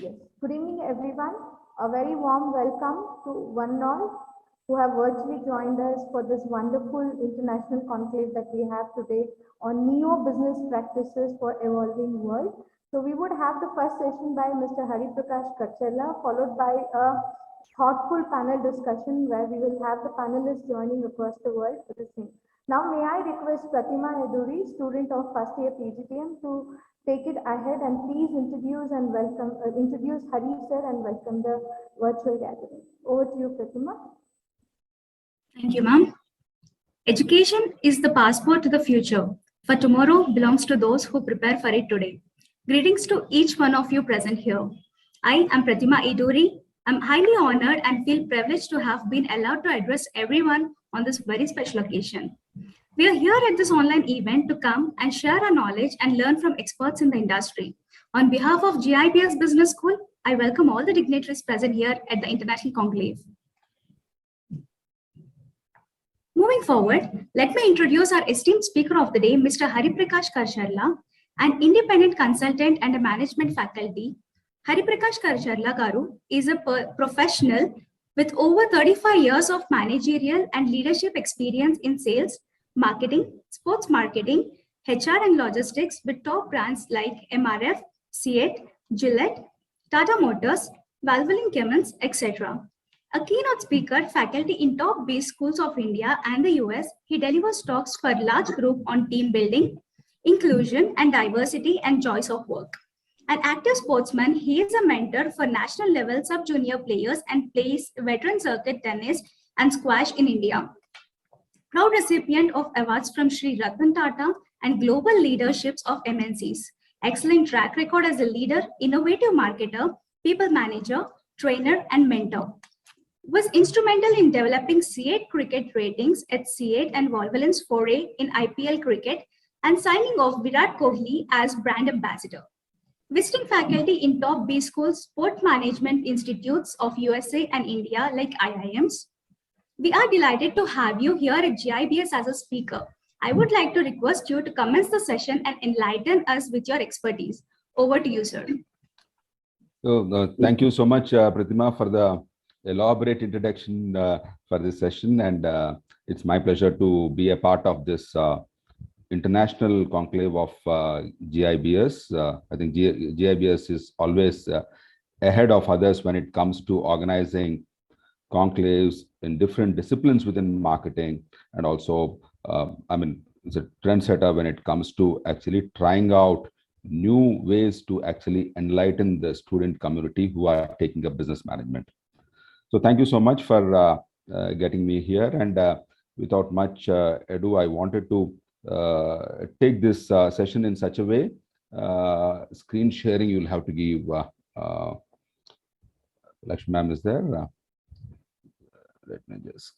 Yes. Good evening, everyone. A very warm welcome to one and all who have virtually joined us for this wonderful international conclave that we have today on Neo Business Practices for Evolving World. So we would have the first session by Mr. Prakash KARCHERLA, followed by a thoughtful panel discussion where we will have the panelists joining across the world for the same. Now, may I request Pratima Eduri, student of first year PGDM, to take it ahead and please introduce and welcome, introduce Hari sir and welcome the virtual gathering. Over to you, Pratima. Thank you, ma'am. Education is the passport to the future, for tomorrow belongs to those who prepare for it today. Greetings to each one of you present here. I am Pratima Eduri. I'm highly honored and feel privileged to have been allowed to address everyone on this very special occasion. We are here at this online event to come and share our knowledge and learn from experts in the industry. On behalf of GIBS Business School, I welcome all the dignitaries present here at the International Conclave. Moving forward, let me introduce our esteemed speaker of the day, Mr. Prakash Karsharla, an independent consultant and a management faculty. Prakash Karsharla Garu is a professional with over 35 years of managerial and leadership experience in sales, marketing, sports marketing, HR and logistics with top brands like MRF, Ceat, Gillette, Tata Motors, Valvoline Chemicals, etc. A keynote speaker, faculty in top BSchool schools of India and the US, he delivers talks for large group on team building, inclusion and diversity and choice of work. An active sportsman, he is a mentor for national level sub-junior players and plays veteran circuit tennis and squash in India. Proud recipient of awards from Sri Ratan Tata and global leaderships of MNCs. Excellent track record as a leader, innovative marketer, people manager, trainer, and mentor. Was instrumental in developing Ceat cricket ratings at Ceat and Valvoline's foray in IPL cricket and signing off Virat Kohli as brand ambassador. Visiting faculty in top B schools, sport management institutes of USA and India like IIMs. We are delighted to have you here at GIBS as a speaker. I would like to request you to commence the session and enlighten us with your expertise. Over to you, sir. So, thank you so much, Pratima, for the elaborate introduction for this session. And it's my pleasure to be a part of this international conclave of GIBS. I think GIBS is always ahead of others when it comes to organizing conclaves in different disciplines within marketing, and also it's a trendsetter when it comes to actually trying out new ways to actually enlighten the student community who are taking up business management. So thank you so much for getting me here, and without much ado, I wanted to take this session in such a way. Screen sharing you'll have to give. Lakshmi ma'am is there. Let me just,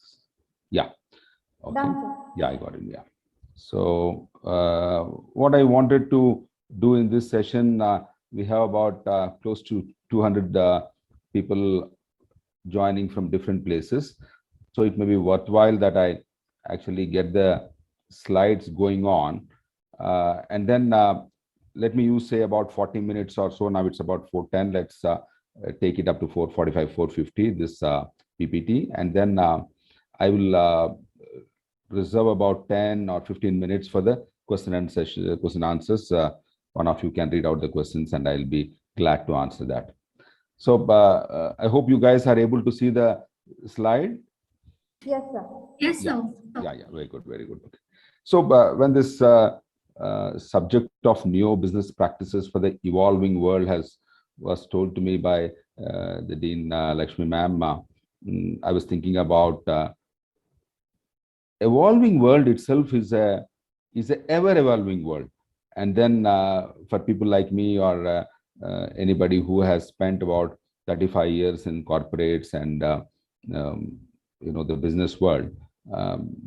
yeah, okay, yeah, I got it. Yeah. So what I wanted to do in this session, we have about close to 200 people joining from different places. So it may be worthwhile that I actually get the slides going on, and then let me use say about 40 minutes or so. Now it's about 4:10. Let's take it up to 4:45, 4:50. This PPT, and then I will reserve about 10 or 15 minutes for the question and answers. One of you can read out the questions, and I'll be glad to answer that. So I hope you guys are able to see the slide. Yes, sir. Yes, sir. Yeah, very good, very good. Okay. So when this subject of Neo Business Practices for the Evolving World was told to me by the Dean Lakshmi ma'am, I was thinking about evolving world itself is a ever evolving world. And then for people like me or anybody who has spent about 35 years in corporates and the business world,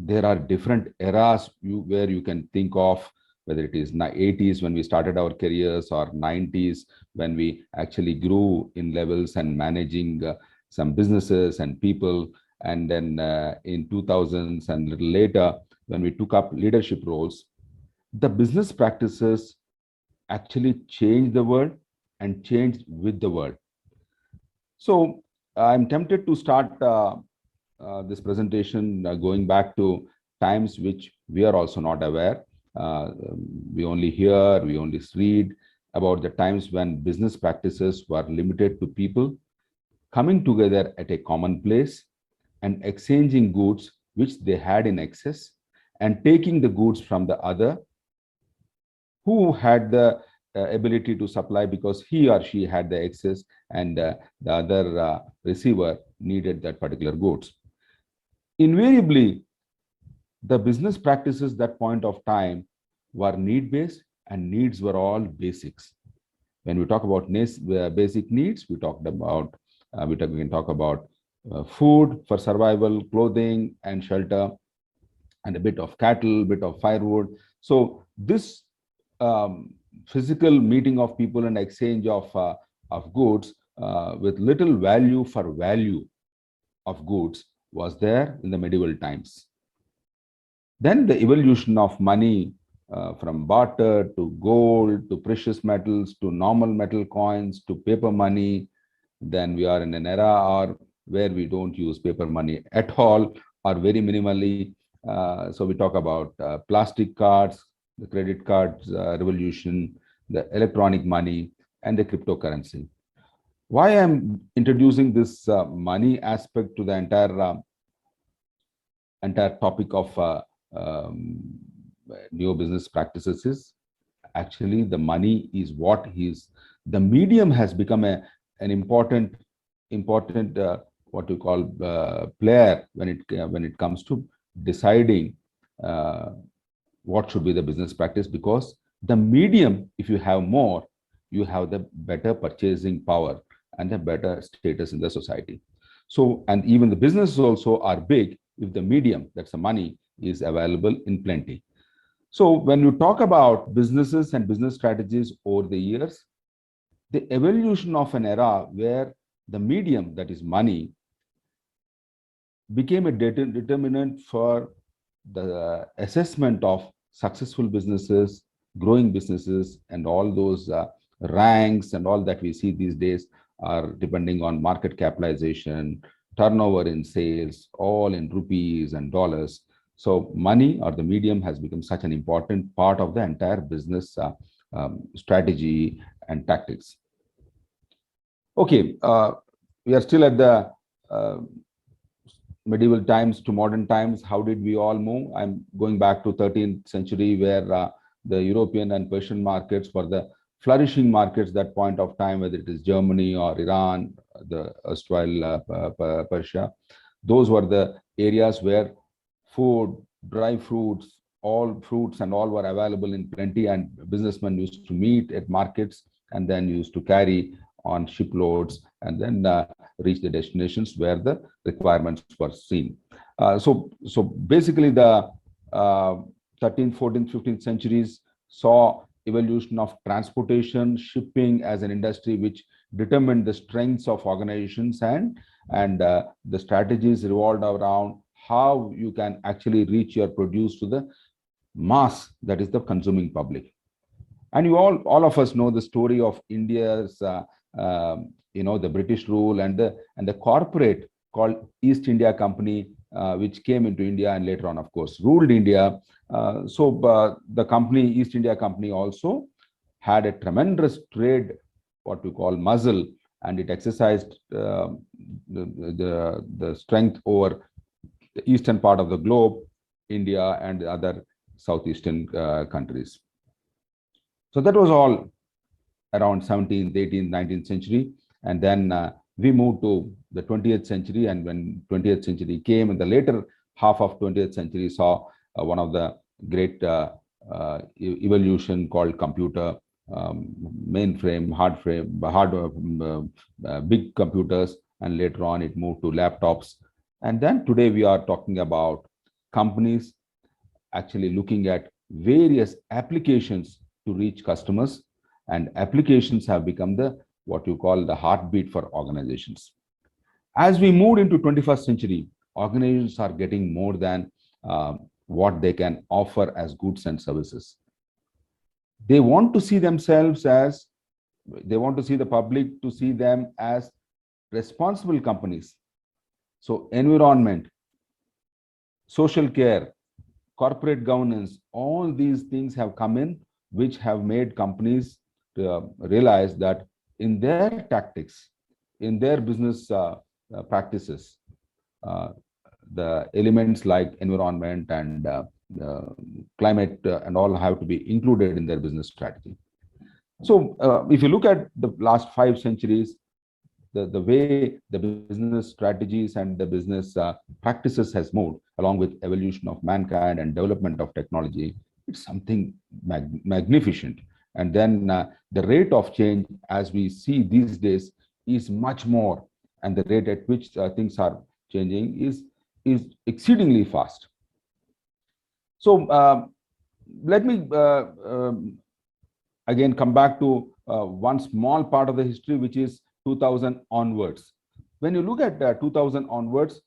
there are different eras where you can think of, whether it is 80s when we started our careers, or 90s when we actually grew in levels and managing some businesses and people, and then in 2000s and a little later when we took up leadership roles. The business practices actually changed the world and changed with the world. So I'm tempted to start this presentation going back to times which we are also not aware. We only hear, we only read about the times when business practices were limited to people coming together at a common place and exchanging goods which they had in excess and taking the goods from the other who had the ability to supply because he or she had the excess and the other receiver needed that particular goods. Invariably, the business practices that point of time were need-based and needs were all basics. When we talk about basic needs, we can talk about food for survival, clothing and shelter, and a bit of cattle, bit of firewood. So this physical meeting of people and exchange of goods with little value for value of goods was there in the medieval times. Then the evolution of money from barter to gold to precious metals to normal metal coins to paper money. Then we are in an era where we don't use paper money at all or very minimally. So we talk about plastic cards, the credit cards revolution, the electronic money, and the cryptocurrency. Why I'm introducing this money aspect to the entire topic of Neo Business Practices is actually the money is what the medium has become an important what you call player when it comes to deciding what should be the business practice, because the medium, if you have more, you have the better purchasing power and the better status in the society. So, and even the businesses also are big if the medium, that's the money, is available in plenty. So when you talk about businesses and business strategies over the years, the evolution of an era where the medium, that is money, became a determinant for the assessment of successful businesses, growing businesses, and all those ranks and all that we see these days are depending on market capitalization, turnover in sales, all in rupees and dollars. So money or the medium has become such an important part of the entire business strategy and tactics. Okay, we are still at the medieval times to modern times. How did we all move? I'm going back to 13th century where the European and Persian markets were the flourishing markets that point of time, whether it is Germany or Iran, the erstwhile Persia. Those were the areas where food, dry fruits, all fruits and all were available in plenty, and businessmen used to meet at markets and then used to carry on shiploads and then reach the destinations where the requirements were seen. So basically the 13th, 14th, 15th centuries saw evolution of transportation, shipping as an industry which determined the strengths of organizations, and the strategies revolved around how you can actually reach your produce to the mass, that is the consuming public. And you all of us know the story of India's the British rule and the corporate called East India Company, which came into India and later on, of course, ruled India. So the company, East India Company, also had a tremendous trade, what we call muscle, and it exercised the strength over the eastern part of the globe, India and the other southeastern countries. So that was all around 17th, 18th, 19th century. And then we moved to the 20th century. And when 20th century came, in the later half of 20th century saw one of the great evolution called computer, mainframe, big computers, and later on it moved to laptops. And then today we are talking about companies actually looking at various applications to reach customers, and applications have become what you call the heartbeat for organizations. As we moved into 21st century, organizations are getting more than what they can offer as goods and services. They want to see themselves as, they want to see the public to see them as responsible companies. So environment, social care, corporate governance, all these things have come in, which have made companies realize that in their tactics, in their business practices, the elements like environment and climate and all have to be included in their business strategy. So if you look at the last 5 centuries, the way the business strategies and the business practices has moved along with evolution of mankind and development of technology, it's something magnificent. And then the rate of change as we see these days is much more, and the rate at which things are changing is exceedingly fast. So let me again come back to one small part of the history, which is 2000 onwards. When you look at 2000 onwards,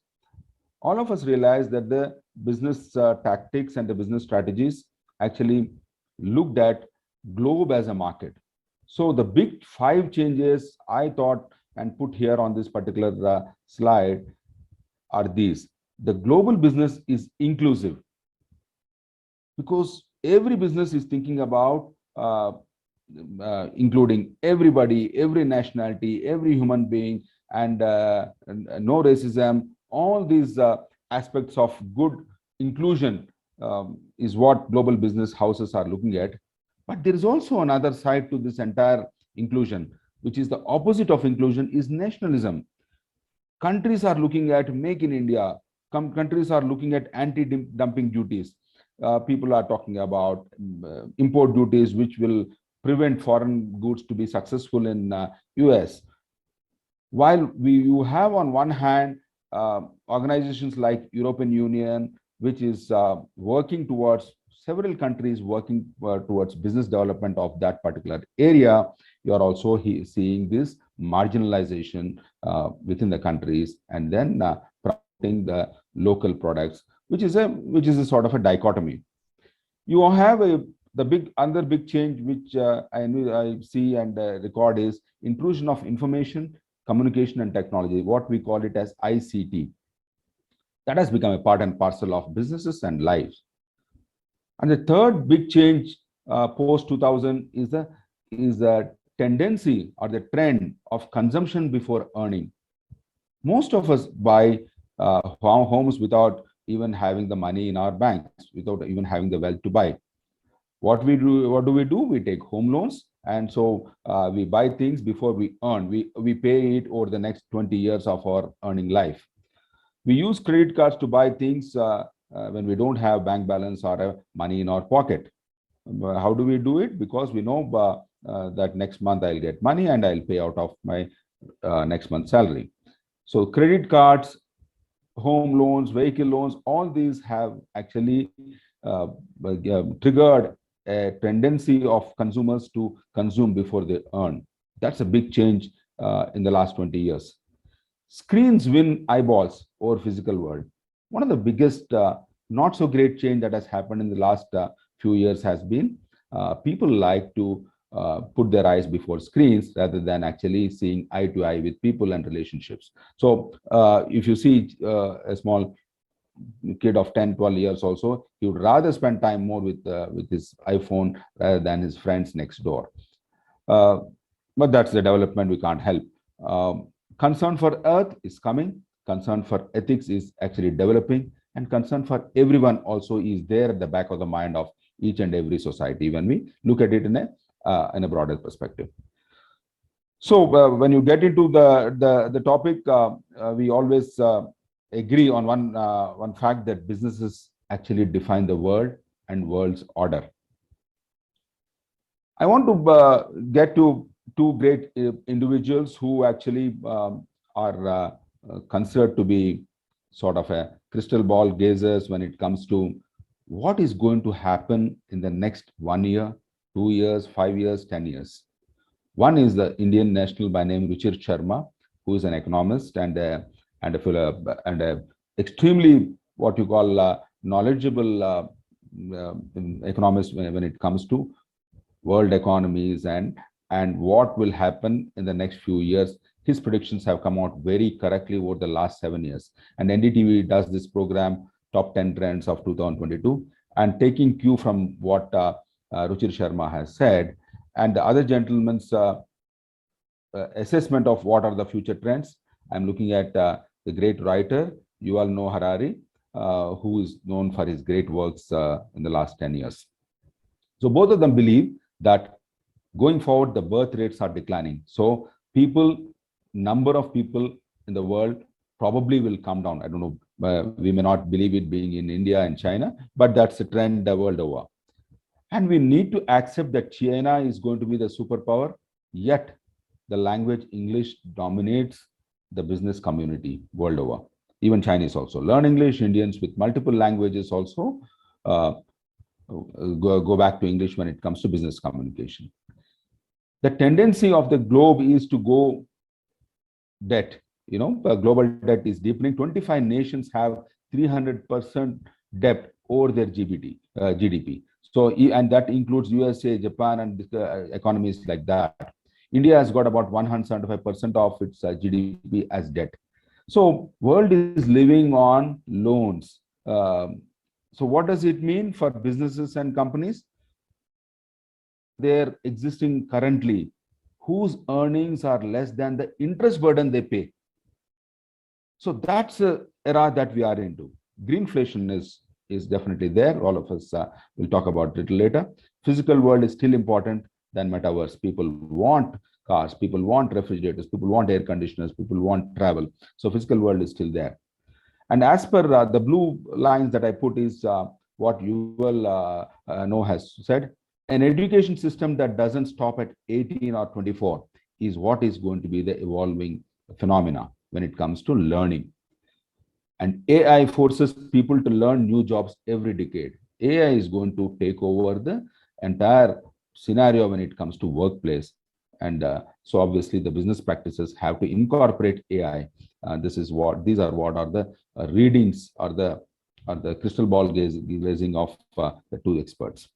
all of us realize that the business tactics and the business strategies actually looked at globe as a market. So the big 5 changes I thought and put here on this particular slide are these. The global business is inclusive because every business is thinking about including everybody, every nationality, every human being, and no racism. All these aspects of good inclusion is what global business houses are looking at. But there is also another side to this entire inclusion, which is the opposite of inclusion, is nationalism. Countries are looking at Make in India. Countries are looking at anti-dumping duties. People are talking about import duties, which will prevent foreign goods to be successful in US. While you have on one hand organizations like European Union, which is working towards several countries working towards business development of that particular area, you are also seeing this marginalization within the countries, and then promoting the local products, which is a sort of a dichotomy. You have another big change which I see and record is intrusion of information, communication and technology, what we call it as ICT. That has become a part and parcel of businesses and lives. And the third big change post 2000 is the tendency or the trend of consumption before earning. Most of us buy homes without even having the money in our banks, without even having the wealth to buy. What do we do? We take home loans, and so we buy things before we earn. We pay it over the next 20 years of our earning life. We use credit cards to buy things when we don't have bank balance or money in our pocket. How do we do it? Because we know that next month I'll get money and I'll pay out of my next month's salary. So credit cards, home loans, vehicle loans, all these have actually triggered a tendency of consumers to consume before they earn. That's a big change in the last 20 years. Screens win eyeballs over physical world. One of the biggest not so great change that has happened in the last few years has been people like to put their eyes before screens rather than actually seeing eye to eye with people and relationships. So if you see a small kid of 10, 12 years also, he would rather spend time more with his iPhone rather than his friends next door. But that's the development we can't help. Concern for earth is coming. Concern for ethics is actually developing, and concern for everyone also is there at the back of the mind of each and every society when we look at it in a broader perspective. So when you get into the topic, we always agree on one fact, that businesses actually define the world and world's order. I want to get to 2 great individuals who actually are considered to be sort of a crystal ball gazers when it comes to what is going to happen in the next 1 year, 2 years, 5 years, 10 years. One is the Indian national by name Ruchir Sharma, who is an economist and a extremely what you call knowledgeable economist when it comes to world economies and what will happen in the next few years his predictions have come out very correctly over the last 7 years. And NDTV does this program, Top 10 Trends of 2022, and taking cue from what Ruchir Sharma has said, and the other gentleman's assessment of what are the future trends. I'm looking at the great writer, Yuval Noah Harari, who is known for his great works in the last 10 years. So both of them believe that going forward, the birth rates are declining. So number of people in the world probably will come down. I don't know, we may not believe it being in India and China, but that's a trend the world over. And we need to accept that China is going to be the superpower, yet the language English dominates the business community world over. Even Chinese also learn English. Indians with multiple languages also go back to English when it comes to business communication. The tendency of the globe is to go debt. Global debt is deepening. 25 nations have 300% debt over their GDP. So, and that includes USA, Japan, and economies like that. India has got about 175% of its GDP as debt. So, world is living on loans. So, what does it mean for businesses and companies? They're existing currently, whose earnings are less than the interest burden they pay. So that's the era that we are into. Greenflation is definitely there. All of us will talk about it later. Physical world is still important than metaverse. People want cars, people want refrigerators, people want air conditioners, people want travel. So physical world is still there. And as per the blue lines that I put is what Yuval Noah has said. An education system that doesn't stop at 18 or 24 is what is going to be the evolving phenomena when it comes to learning. And AI forces people to learn new jobs every decade. AI is going to take over the entire scenario when it comes to workplace. And so obviously the business practices have to incorporate AI. These are what are the readings or the crystal ball gazing of the two experts.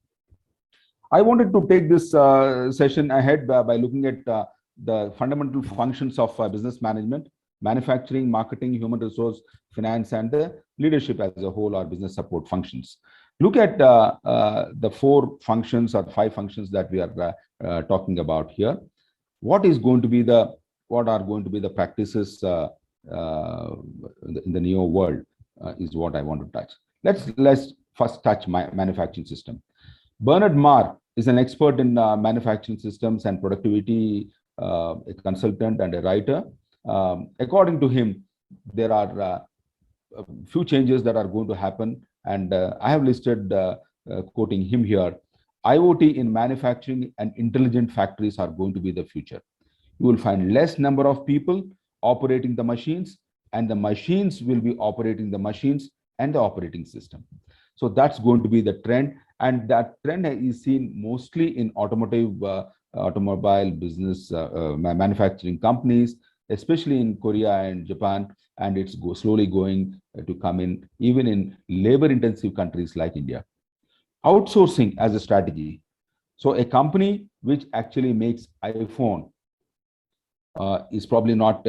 I wanted to take this session ahead by looking at the fundamental functions of business management, manufacturing, marketing, human resource, finance, and the leadership as a whole, or business support functions. Look at the 4 functions or 5 functions that we are talking about here. What are going to be the practices in the Neo world is what I want to touch. Let's first touch my manufacturing system. Bernard Marr is an expert in manufacturing systems and productivity, a consultant and a writer. According to him, there are a few changes that are going to happen, and I have listed, quoting him here, IoT in manufacturing and intelligent factories are going to be the future. You will find less number of people operating the machines, and the machines will be operating the machines and the operating system. So that's going to be the trend, and that trend is seen mostly in automobile business manufacturing companies, especially in Korea and Japan, and it's slowly going to come in even in labor-intensive countries like India. Outsourcing as a strategy. So a company which actually makes iPhone is probably not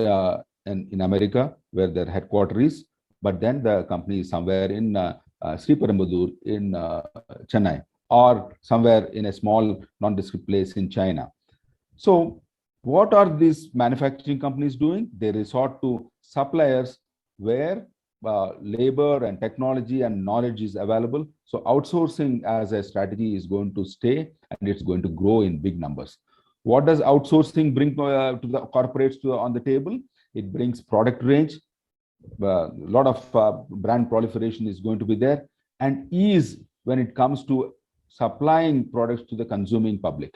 in America where their headquarters is, but then the company is somewhere in Sri Perumbudur in Chennai, or somewhere in a small nondescript place in China. So what are these manufacturing companies doing? They resort to suppliers where labor and technology and knowledge is available. So outsourcing as a strategy is going to stay, and it's going to grow in big numbers. What does outsourcing bring to the corporates on the table? It brings product range. A lot of brand proliferation is going to be there, and ease when it comes to supplying products to the consuming public.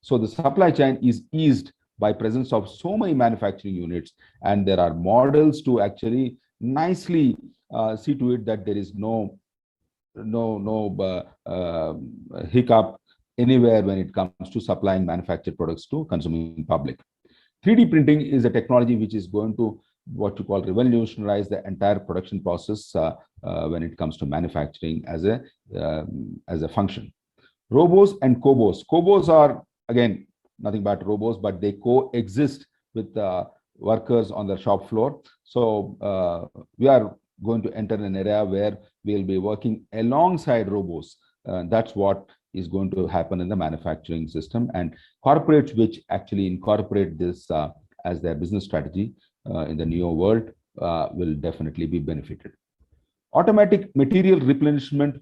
So the supply chain is eased by presence of so many manufacturing units, and there are models to actually nicely see to it that there is no hiccup anywhere when it comes to supplying manufactured products to consuming public. 3D printing is a technology which is going to what you call revolutionize the entire production process when it comes to manufacturing as a function. Robos and Cobos. Cobos are again nothing but robots, but they coexist with workers on the shop floor. So we are going to enter an area where we'll be working alongside robots. That's what is going to happen in the manufacturing system, and corporates which actually incorporate this as their business strategy in the Neo world will definitely be benefited. Automatic material replenishment.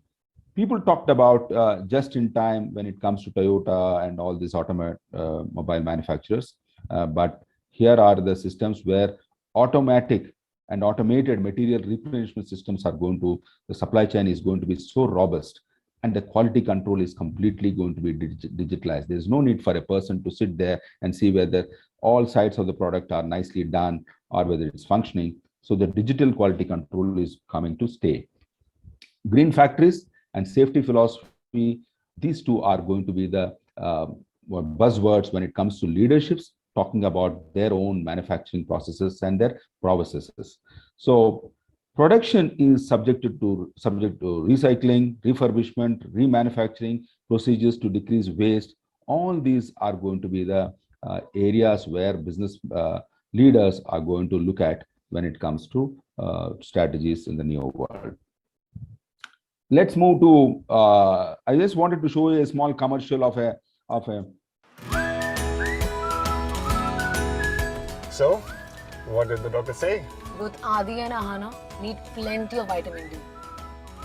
People talked about just in time when it comes to Toyota and all these mobile manufacturers. But here are the systems where automatic and automated material replenishment systems are going to, the supply chain is going to be so robust, and the quality control is completely going to be digitalized. There's no need for a person to sit there and see whether all sides of the product are nicely done or whether it's functioning. So the digital quality control is coming to stay. Green factories and safety philosophy, these two are going to be the buzzwords when it comes to leaderships, talking about their own manufacturing processes and their processes. So production is subject to recycling, refurbishment, remanufacturing, procedures to decrease waste. All these are going to be the areas where business leaders are going to look at when it comes to strategies in the Neo world. Let's move to, I just wanted to show you a small commercial of a. So, what did the doctor say? Both Adi and Ahana need plenty of vitamin D.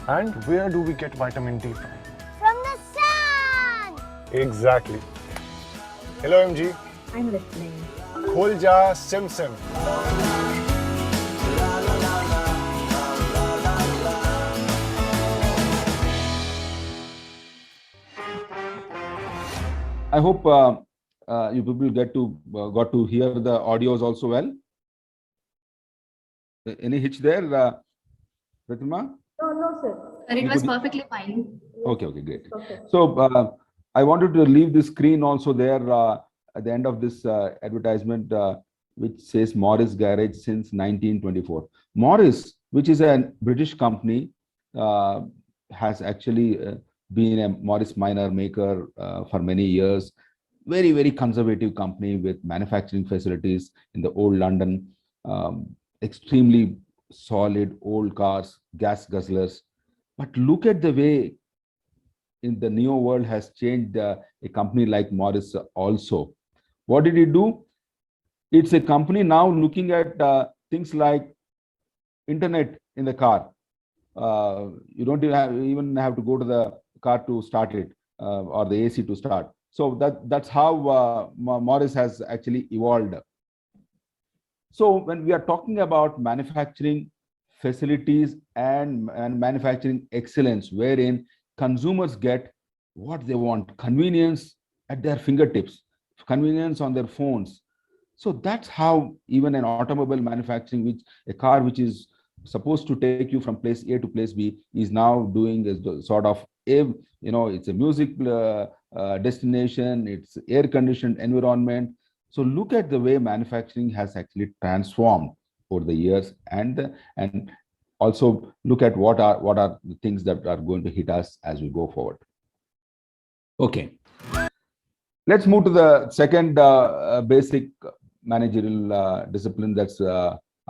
And where do we get vitamin D from? From the sun! Exactly. Hello MG. I'm listening. Khol ja sim sim. I hope you people got to hear the audios also well. Any hitch there, Pratima? No, sir. Sir, it was perfectly fine. Okay, great. Okay. So I wanted to leave the screen also there at the end of this advertisement, which says Morris Garage since 1924. Morris, which is a British company, has actually been a Morris Minor maker for many years. Very, very conservative company with manufacturing facilities in the old London. Extremely solid old cars, gas guzzlers. But look at the way in the Neo world has changed a company like Morris also. What did it do? It's a company now looking at things like internet in the car. You don't even have to go to the car to start it or the AC to start. So that's how Morris has actually evolved. So when we are talking about manufacturing facilities and manufacturing excellence, wherein consumers get what they want, convenience at their fingertips, convenience on their phones. So that's how even an automobile manufacturing, a car which is supposed to take you from place A to place B, is now doing a sort of, it's a music destination, it's air-conditioned environment. So look at the way manufacturing has actually transformed over the years, and also look at what are the things that are going to hit us as we go forward. Okay, let's move to the second basic managerial discipline. That's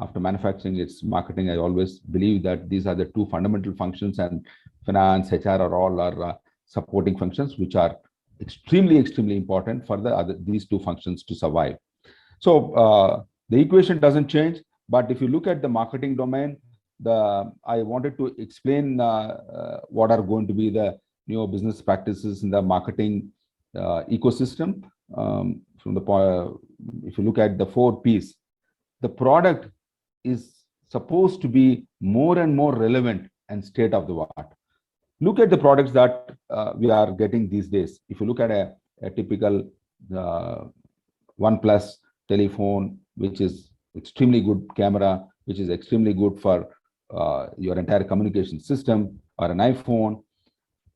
after manufacturing, it's marketing. I always believe that these are the two fundamental functions, and finance, HR are supporting functions, which are extremely important for these two functions to survive. So the equation doesn't change, but if you look at the marketing domain, I wanted to explain what are going to be the Neo business practices in the marketing ecosystem. If you look at the 4 P's, the product is supposed to be more and more relevant and state of the art. Look at the products that we are getting these days. If you look at a typical OnePlus telephone, which is extremely good camera, which is extremely good for your entire communication system, or an iPhone,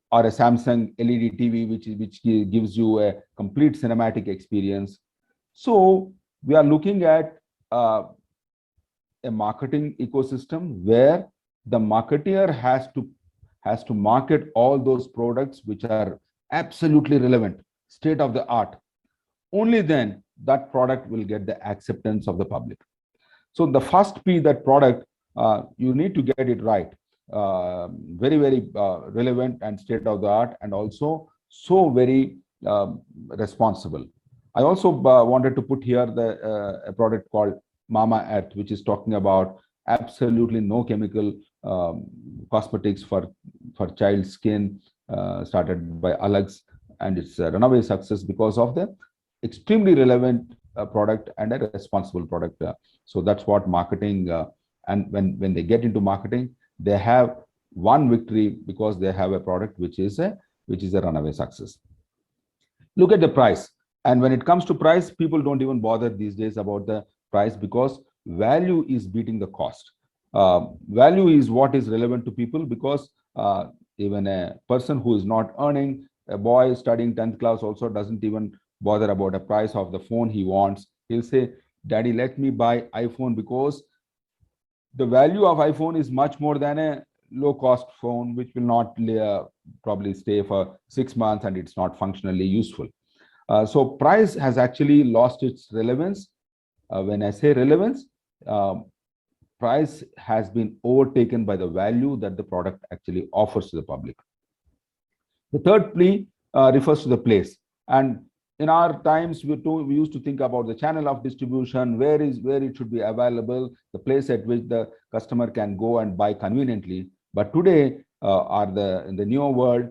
or a Samsung LED TV, which gives you a complete cinematic experience. So we are looking at a marketing ecosystem where the marketer has to market all those products which are absolutely relevant, state of the art. Only then that product will get the acceptance of the public. So the first P, that product, you need to get it right. Very, very relevant and state of the art, and also so very responsible. I also wanted to put here a product called Mama Earth, which is talking about absolutely no chemical cosmetics for child skin, started by Alex, and it's a runaway success because of the extremely relevant product and a responsible product. So that's what marketing, and when they get into marketing, they have one victory because they have a product which is a runaway success. Look at the price. And when it comes to price, people don't even bother these days about the price, because value is beating the cost. Value is what is relevant to people, because even a person who is not earning, a boy studying 10th class also doesn't even bother about the price of the phone he wants. He'll say, Daddy, let me buy iPhone, because the value of iPhone is much more than a low-cost phone, which will not probably stay for 6 months and it's not functionally useful. So price has actually lost its relevance. When I say relevance, price has been overtaken by the value that the product actually offers to the public. The third plea refers to the place. And in our times, we used to think about the channel of distribution, where it should be available, the place at which the customer can go and buy conveniently. But today, in the new world,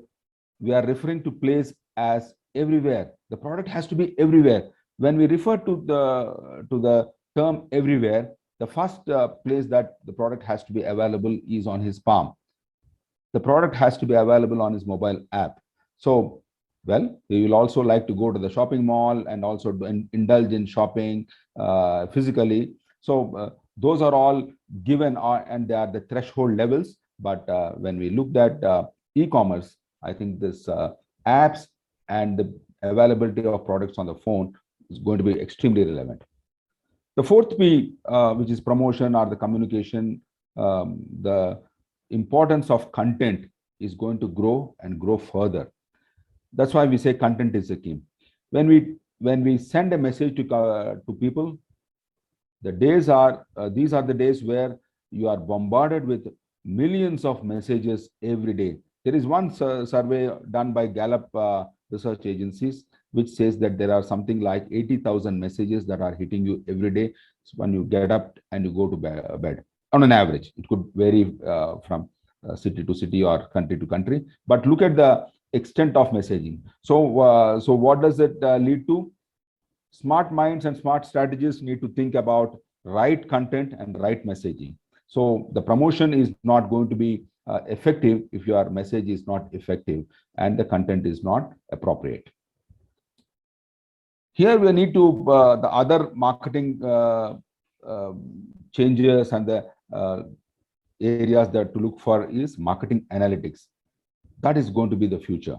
we are referring to place as everywhere. The product has to be everywhere. When we refer to the term everywhere, the first place that the product has to be available is on his palm. The product has to be available on his mobile app. So, well, we will also like to go to the shopping mall and also indulge in shopping physically. So those are all given, and they are the threshold levels. But when we looked at e-commerce, I think this apps and the availability of products on the phone is going to be extremely relevant. The fourth P, which is promotion or the communication, the importance of content is going to grow and grow further. That's why we say content is the key. When we send a message to people, the days are these are the days where you are bombarded with millions of messages every day. There is one survey done by Gallup research agencies, which says that there are something like 80,000 messages that are hitting you every day when you get up and you go to bed. On an average, it could vary from city to city or country to country. But look at the extent of messaging. So what does it lead to? Smart minds and smart strategists need to think about right content and right messaging. So the promotion is not going to be effective if your message is not effective and the content is not appropriate. Here we need to the other marketing changes and the areas that to look for is marketing analytics. That is going to be the future,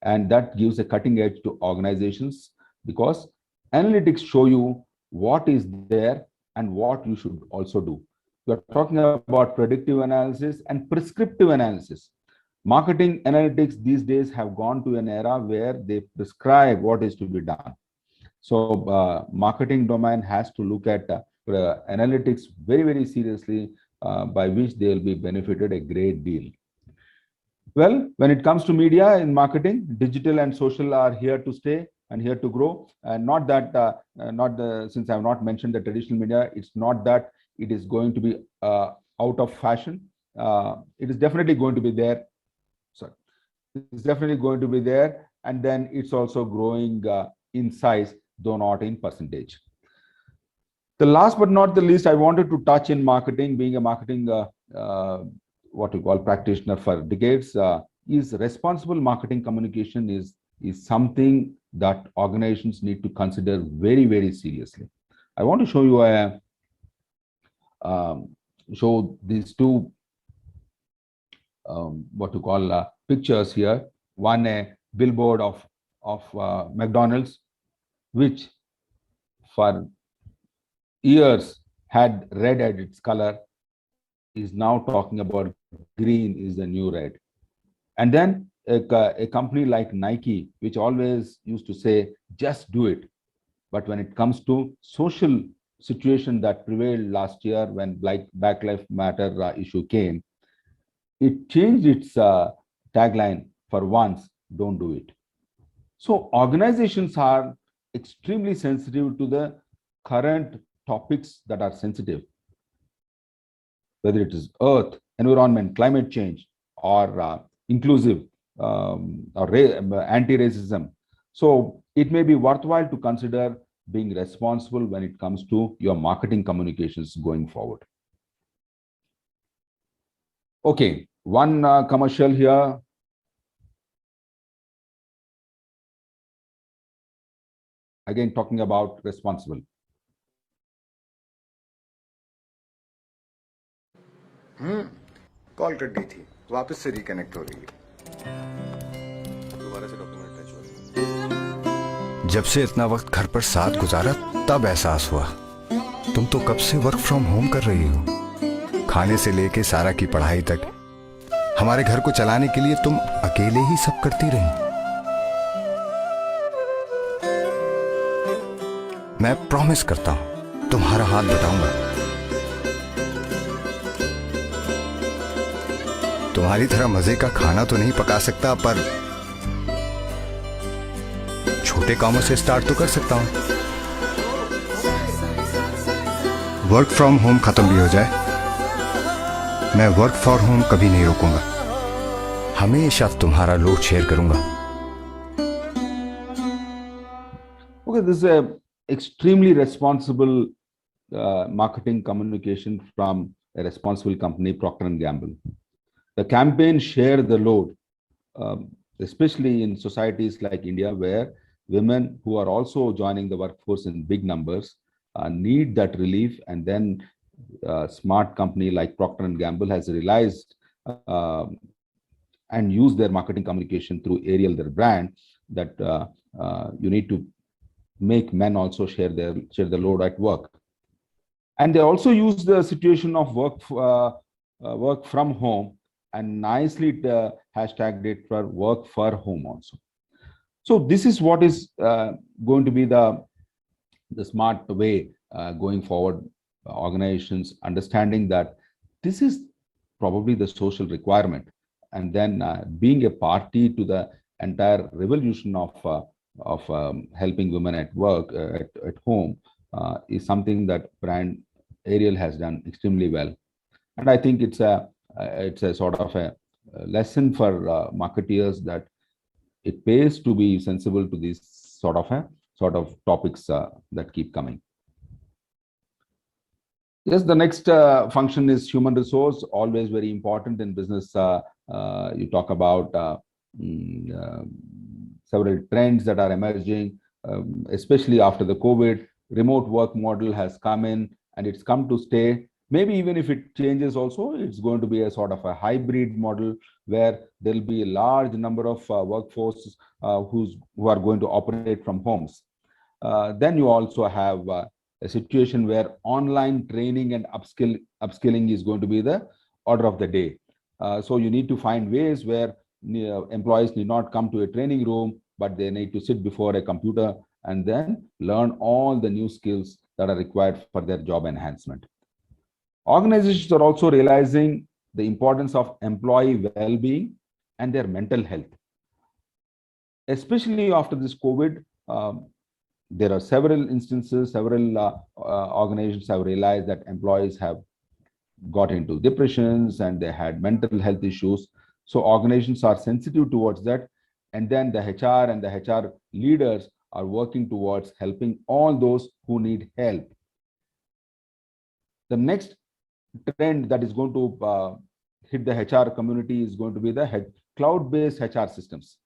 and that gives a cutting edge to organizations, because analytics show you what is there and what you should also do. We are talking about predictive analysis and prescriptive analysis. Marketing analytics these days have gone to an era where they prescribe what is to be done. So marketing domain has to look at analytics very, very seriously, by which they will be benefited a great deal. Well, when it comes to media in marketing, digital and social are here to stay and here to grow. And not that, since I have not mentioned the traditional media, it's not that it is going to be out of fashion. It is definitely going to be there. Sorry, it's definitely going to be there. And then it's also growing in size, though not in percentage. The last but not the least, I wanted to touch in marketing, being a marketing what we call practitioner for decades, is responsible marketing communication is something that organizations need to consider very, very seriously. I want to show you show these two what we call pictures here. One, a billboard of McDonald's, which for years had red as its color, is now talking about green is the new red. And then a company like Nike, which always used to say, just do it. But when it comes to social situation that prevailed last year when Black Lives Matter issue came, it changed its tagline for once, don't do it. So organizations are extremely sensitive to the current topics that are sensitive, whether it is earth, environment, climate change, or inclusive or anti-racism. So it may be worthwhile to consider being responsible when it comes to your marketing communications going forward. Okay, one commercial here. Again, talking about responsible. Call कर दी थी, वापस से reconnect हो रही है। दोबारा से document touch हुआ। जब से इतना वक्त घर पर साथ गुजारा तब एहसास हुआ तुम तो कब से वर्क फ्रॉम होम कर रही हो। खाने से लेके सारा की पढ़ाई तक हमारे घर को चलाने के लिए तुम अकेले ही सब करती रही। मैं प्रॉमिस करता हूं तुम्हारा हाथ बटाऊंगा। तुम्हारी तरह मजे का खाना तो नहीं पका सकता, पर छोटे कामों से स्टार्ट तो कर सकता हूं। वर्क फ्रॉम होम खत्म भी हो जाए, मैं वर्क फॉर होम कभी नहीं रोकूंगा। हमेशा तुम्हारा लोड शेयर करूंगा। Okay, this is a extremely responsible marketing communication from a responsible company, Procter & Gamble. The campaign Share the Load, especially in societies like India, where women who are also joining the workforce in big numbers need that relief. And then a smart company like Procter & Gamble has realized and used their marketing communication through Ariel, their brand, that you need to make men also share the load at work. And they also use the situation of work from home and nicely hashtagged it for work for home also. So this is what is going to be the smart way going forward. Organizations understanding that this is probably the social requirement, and then being a party to the entire revolution of helping women at work, at home, is something that brand Ariel has done extremely well. And I think it's a sort of a lesson for marketeers that it pays to be sensible to these sort of topics that keep coming. Yes, the next function is human resource, always very important in business. You talk about several trends that are emerging, especially after the COVID. Remote work model has come in and it's come to stay. Maybe even if it changes also, it's going to be a sort of a hybrid model where there'll be a large number of workforce who are going to operate from homes. Then you also have a situation where online training and upskilling is going to be the order of the day. So you need to find ways where employees need not come to a training room, but they need to sit before a computer and then learn all the new skills that are required for their job enhancement. Organizations are also realizing the importance of employee well-being and their mental health. Especially after this COVID, there are several instances, several organizations have realized that employees have got into depressions and they had mental health issues. So organizations are sensitive towards that. And then the HR and the HR leaders are working towards helping all those who need help. The next trend that is going to hit the HR community is going to be the cloud-based HR systems.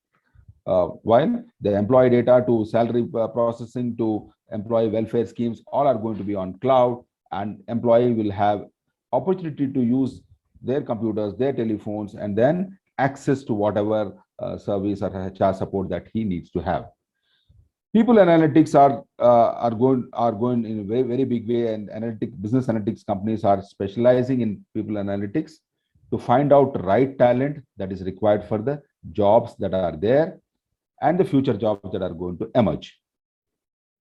While the employee data to salary processing to employee welfare schemes, all are going to be on cloud, and employee will have opportunity to use their computers, their telephones, and then access to whatever service or HR support that he needs to have. People analytics are going in a very, very big way, and business analytics companies are specializing in people analytics to find out right talent that is required for the jobs that are there and the future jobs that are going to emerge.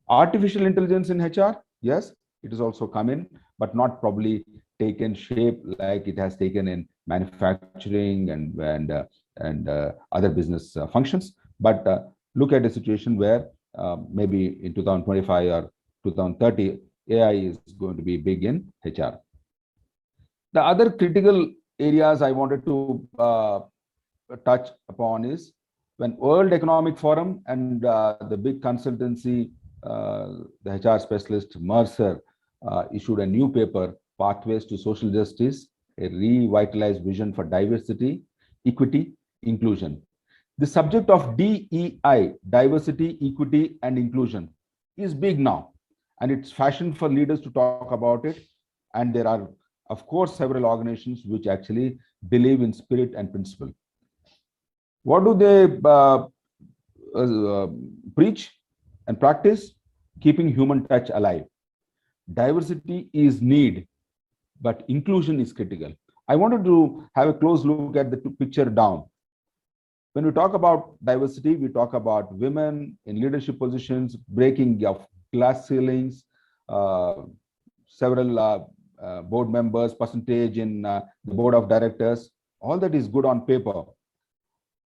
Artificial intelligence in HR, yes, it is also come in, but not probably taken shape like it has taken in manufacturing and other business functions. But look at a situation where maybe in 2025 or 2030, AI is going to be big in HR. The other critical areas I wanted to touch upon is when World Economic Forum and the big consultancy, the HR specialist Mercer, issued a new paper, Pathways to Social Justice, a revitalized vision for diversity, equity, inclusion. The subject of DEI, diversity, equity, and inclusion, is big now, and it's fashion for leaders to talk about it. And there are, of course, several organizations which actually believe in spirit and principle. What do they preach and practice? Keeping human touch alive. Diversity is need, but inclusion is critical. I wanted to have a close look at the picture down. When we talk about diversity, we talk about women in leadership positions, breaking of glass ceilings, several board members, percentage in the board of directors. All that is good on paper.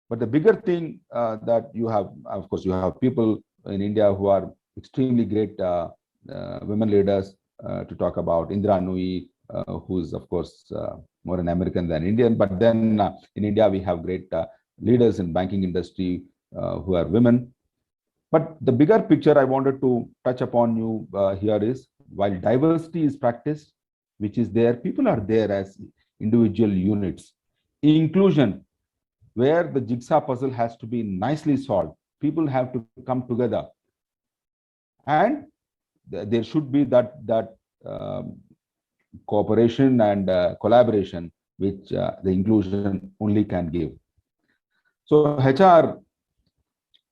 But the bigger thing that you have, of course, you have people in India who are extremely great women leaders to talk about. Indira Nui, who is, of course, more an American than Indian. But then in India, we have great leaders in banking industry who are women. But the bigger picture I wanted to touch upon you here is, while diversity is practiced, which is there, people are there as individual units. Inclusion, where the jigsaw puzzle has to be nicely solved. People have to come together. And there should be that cooperation and collaboration which the inclusion only can give. So HR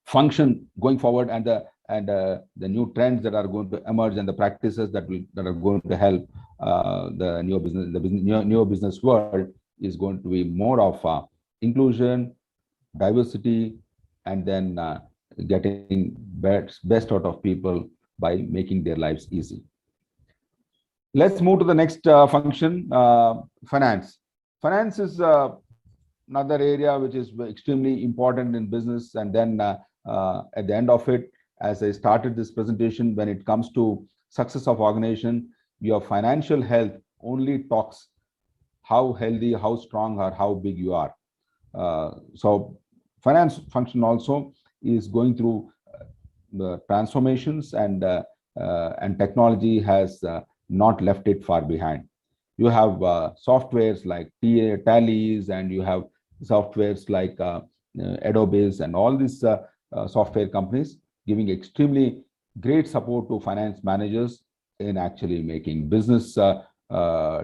function going forward, and the new trends that are going to emerge, and the practices that are going to help the Neo business world is going to be more of inclusion, diversity, and then getting best out of people by making their lives easy. Let's move to the next function, finance. Finance is another area which is extremely important in business. And then at the end of it, as I started this presentation, when it comes to success of organization, your financial health only talks how healthy, how strong, or how big you are. So finance function also is going through the transformations, and technology has not left it far behind. You have softwares like tallies, and you have softwares like Adobe's, and all these software companies giving extremely great support to finance managers in actually making business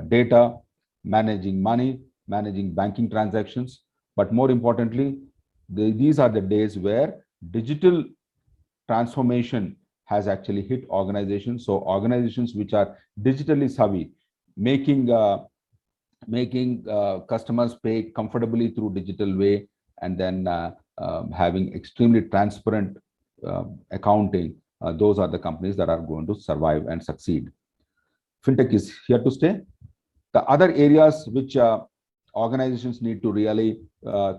data, managing money, managing banking transactions. But more importantly, these are the days where digital transformation has actually hit organizations. So organizations which are digitally savvy, making customers pay comfortably through digital way, and then having extremely transparent accounting, those are the companies that are going to survive and succeed. Fintech is here to stay. The other areas which organizations need to really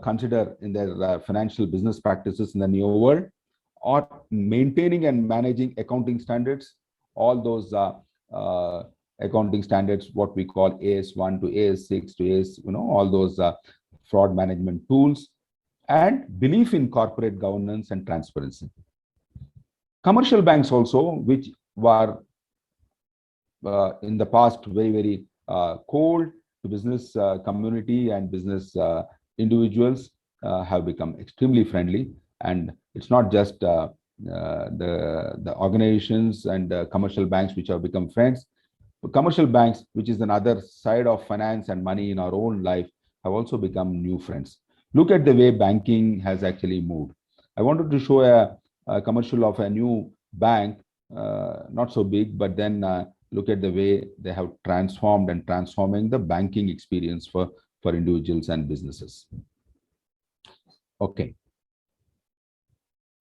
consider in their financial business practices in the new world, or maintaining and managing accounting standards, all those accounting standards, what we call AS1 to AS6 to AS, all those fraud management tools, and belief in corporate governance and transparency. Commercial banks also, which were in the past very, very cold to business community and business individuals, have become extremely friendly. And it's not just the organizations and commercial banks which have become friends. Commercial banks, which is another side of finance and money in our own life, have also become new friends. Look at the way banking has actually moved. I wanted to show a commercial of a new bank, not so big, but then look at the way they have transformed and transforming the banking experience for individuals and businesses. Okay.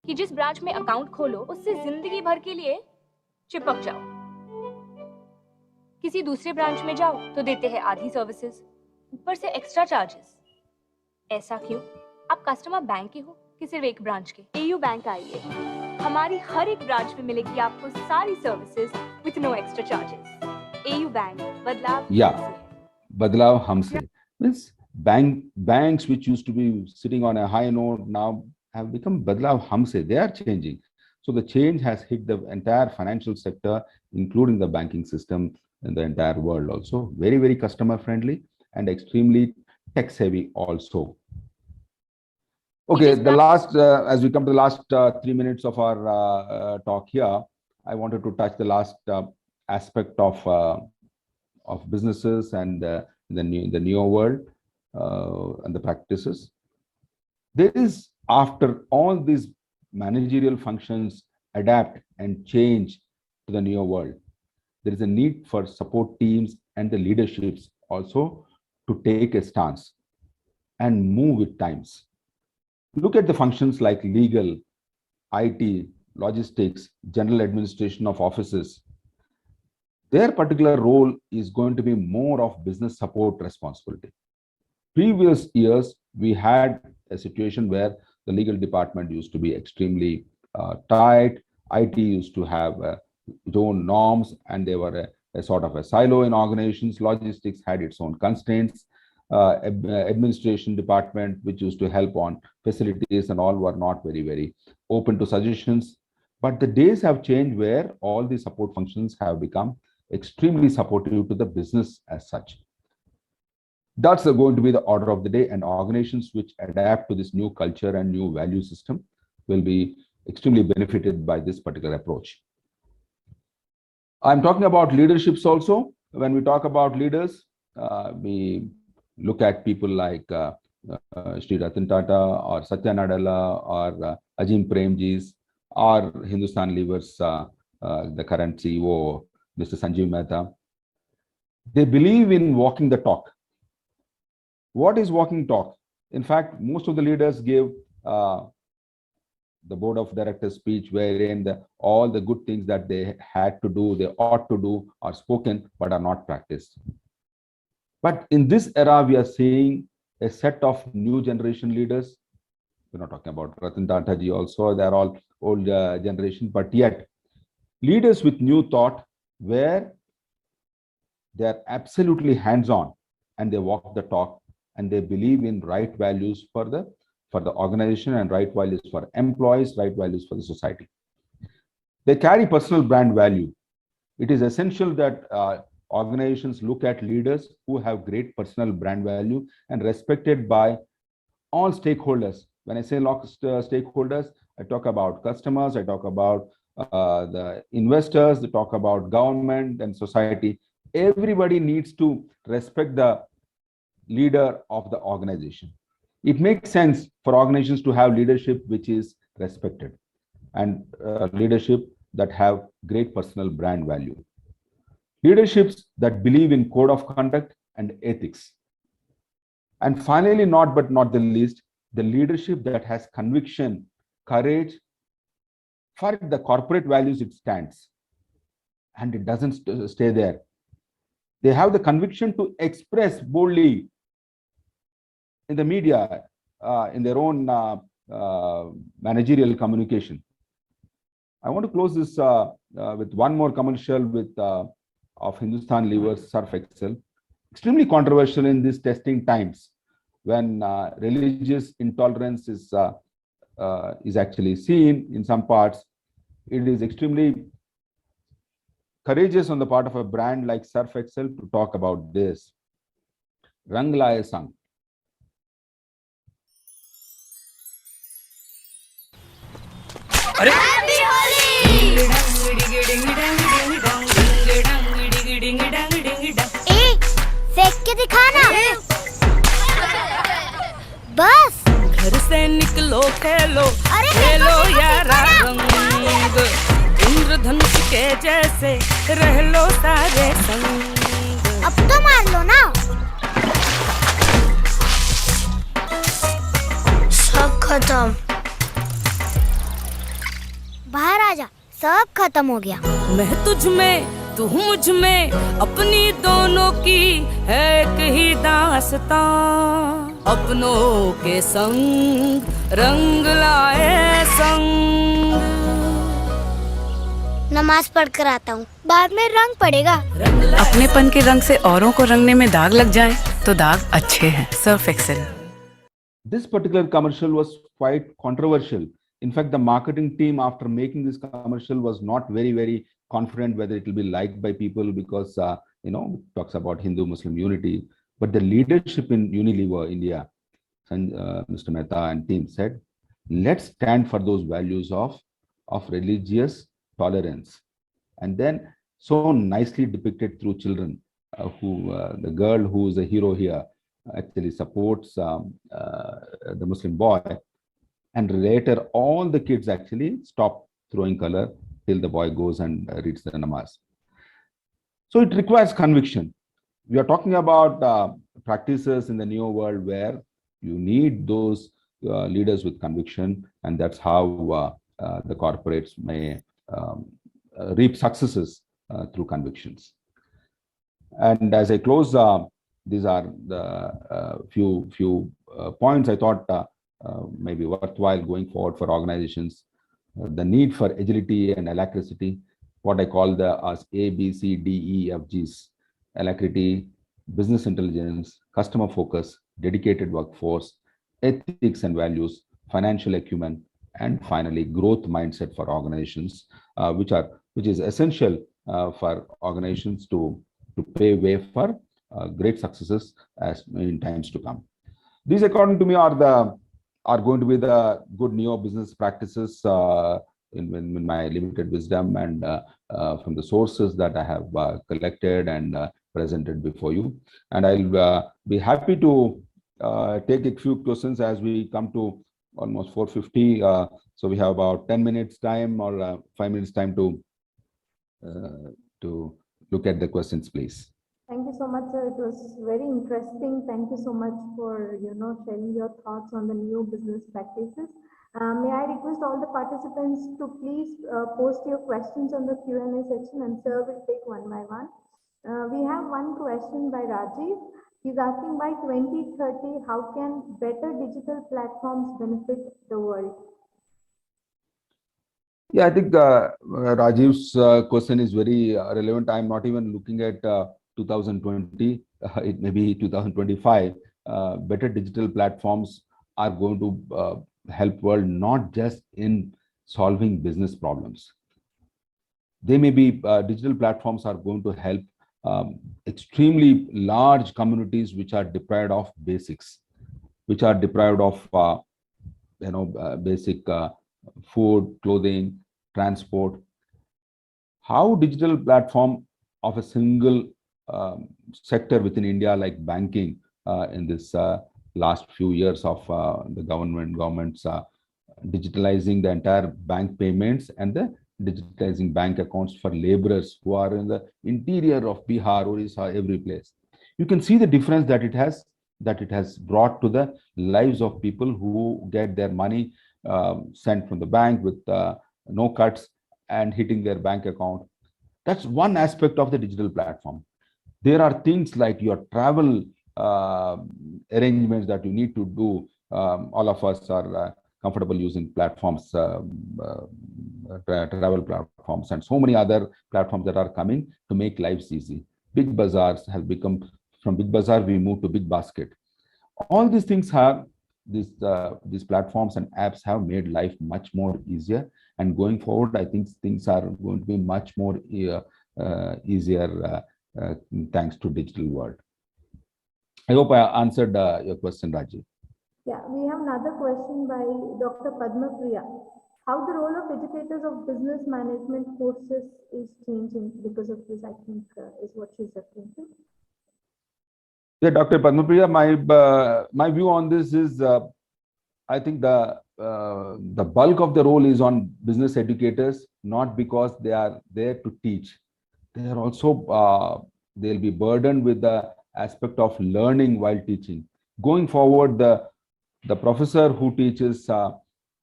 कि जिस branch में account खोलो उससे जिंदगी भर के लिए चिपक जाओ। किसी दूसरे ब्रांच में जाओ तो देते हैं आधी सर्विसेज, ऊपर से एक्स्ट्रा चार्जेस। ऐसा क्यों? आप कस्टमर बैंक के हो कि सिर्फ एक ब्रांच के? एयू बैंक आइए, हमारी हर एक ब्रांच में मिलेगी आपको सारी services with no extra charges. AU bank, बदलाव बदलाव हमसे means banks which used to be sitting on a high note now have become badlav humse. They are changing. So the change has hit the entire financial sector, including the banking system in the entire world also. Very, very customer friendly and extremely tech savvy also. Okay, the last, as we come to the last 3 minutes of our talk here, I wanted to touch the last aspect of businesses and the neo world and the practices. There is, after all these managerial functions adapt and change to the neo world, there is a need for support teams and the leaderships also to take a stance and move with times. Look at the functions like legal, IT, logistics, general administration of offices. Their particular role is going to be more of business support responsibility. Previous years, we had a situation where the legal department used to be extremely tight. IT used to have its own norms, and they were a sort of a silo in organizations. Logistics had its own constraints. Administration department, which used to help on facilities and all, were not very, very open to suggestions. But the days have changed where all the support functions have become extremely supportive to the business as such. That's going to be the order of the day, and organizations which adapt to this new culture and new value system will be extremely benefited by this particular approach. I'm talking about leaderships also. When we talk about leaders, we look at people like Sri Ratan Tata or Satya Nadella or Ajim Premji's or Hindustan Lever's the current CEO, Mr. Sanjeev Mehta. They believe in walking the talk. What is walking talk? In fact, most of the leaders give the board of directors speech wherein all the good things that they had to do, they ought to do, are spoken but are not practiced. But in this era, we are seeing a set of new generation leaders. We're not talking about Ratan Tata ji also, they're all old generation, but yet leaders with new thought where they're absolutely hands-on and they walk the talk and they believe in right values for the organization and right values for employees, right values for the society. They carry personal brand value. It is essential that organizations look at leaders who have great personal brand value and respected by all stakeholders. When I say stakeholders, I talk about customers, I talk about the investors, I talk about government and society. Everybody needs to respect the leader of the organization. It makes sense for organizations to have leadership which is respected and leadership that have great personal brand value. Leaderships that believe in code of conduct and ethics. And finally, not the least, the leadership that has conviction, courage for the corporate values it stands. And it doesn't stay there. They have the conviction to express boldly in the media, in their own managerial communication. I want to close this with one more commercial of Hindustan Lever's Surf Excel. Extremely controversial in these testing times when religious intolerance is actually seen in some parts. It is extremely courageous on the part of a brand like Surf Excel to talk about this. Rang Laye Sang. फेंक के दिखाना बस घर से निकलो खेलो खेलो यारा रंग इंद्रधनुष के जैसे रह लो सारे संग। अब तो मार लो ना। सब खत्म। बाहर आ जा, सब खत्म हो गया। मैं तुझ में तू मुझ में, अपनी दोनों की है एक ही दास्तां। अपनों के संग रंग लाए संग। नमाज पढ़ कर आता हूँ, बाद में रंग पड़ेगा। अपनेपन के रंग से औरों को रंगने में दाग लग जाए तो दाग अच्छे हैं। Surf Excel. This particular commercial was quite controversial. In fact, the marketing team, after making this commercial, was not very confident whether it will be liked by people because, it talks about Hindu-Muslim unity. But the leadership in Unilever India, Mr. Mehta and team said, let's stand for those values of religious tolerance. And then so nicely depicted through children, the girl who is a hero here, actually supports the Muslim boy, and later all the kids actually stop throwing color till the boy goes and reads the namaz. So it requires conviction. We are talking about practices in the new world where you need those leaders with conviction, and that's how the corporates may reap successes through convictions. And as I close, these are the few points I thought maybe worthwhile going forward for organizations. The need for agility and alacrity, what I call as A, B, C, D, E, F, Gs. Alacrity, business intelligence, customer focus, dedicated workforce, ethics and values, financial acumen, and finally growth mindset for organizations, which is essential for organizations to pave way for great successes as in times to come. These, according to me, are going to be the good Neo Business Practices in my limited wisdom and from the sources that I have collected and presented before you. And I'll be happy to take a few questions as we come to almost 4:50. So we have about 10 minutes time or 5 minutes time to look at the questions, please. Thank you so much, sir. It was very interesting. Thank you so much for sharing your thoughts on the new business practices. May I request all the participants to please post your questions on the Q&A section, and sir will take one by one. We have one question by Rajiv. He's asking, by 2030, how can better digital platforms benefit the world? Yeah, I think Rajiv's question is very relevant. I'm not even looking at 2020, it may be 2025. Better digital platforms are going to help world not just in solving business problems. They may be digital platforms are going to help extremely large communities which are deprived of basics, which are deprived of basic food, clothing, transport. How digital platform of a single sector within India like banking in this last few years of the government's digitalizing the entire bank payments and the digitizing bank accounts for laborers who are in the interior of Bihar, Orissa, every place. You can see the difference that it has brought to the lives of people who get their money sent from the bank with no cuts and hitting their bank account. That's one aspect of the digital platform. There are things like your travel arrangements that you need to do. All of us are comfortable using platforms, travel platforms, and so many other platforms that are coming to make lives easy. Big bazaars have become, from big bazaar we move to big basket. All these things have these platforms and apps have made life much more easier. And going forward, I think things are going to be much more easier thanks to digital world. I hope I answered your question, Rajiv. Yeah, we have another question by Dr. Padma Priya. How the role of educators of business management courses is changing because of this, I think, is what she's referring to. Yeah, Dr. Padma Priya, my view on this is, I think the bulk of the role is on business educators, not because they are there to teach. They are also, they'll be burdened with the aspect of learning while teaching. Going forward, the professor who teaches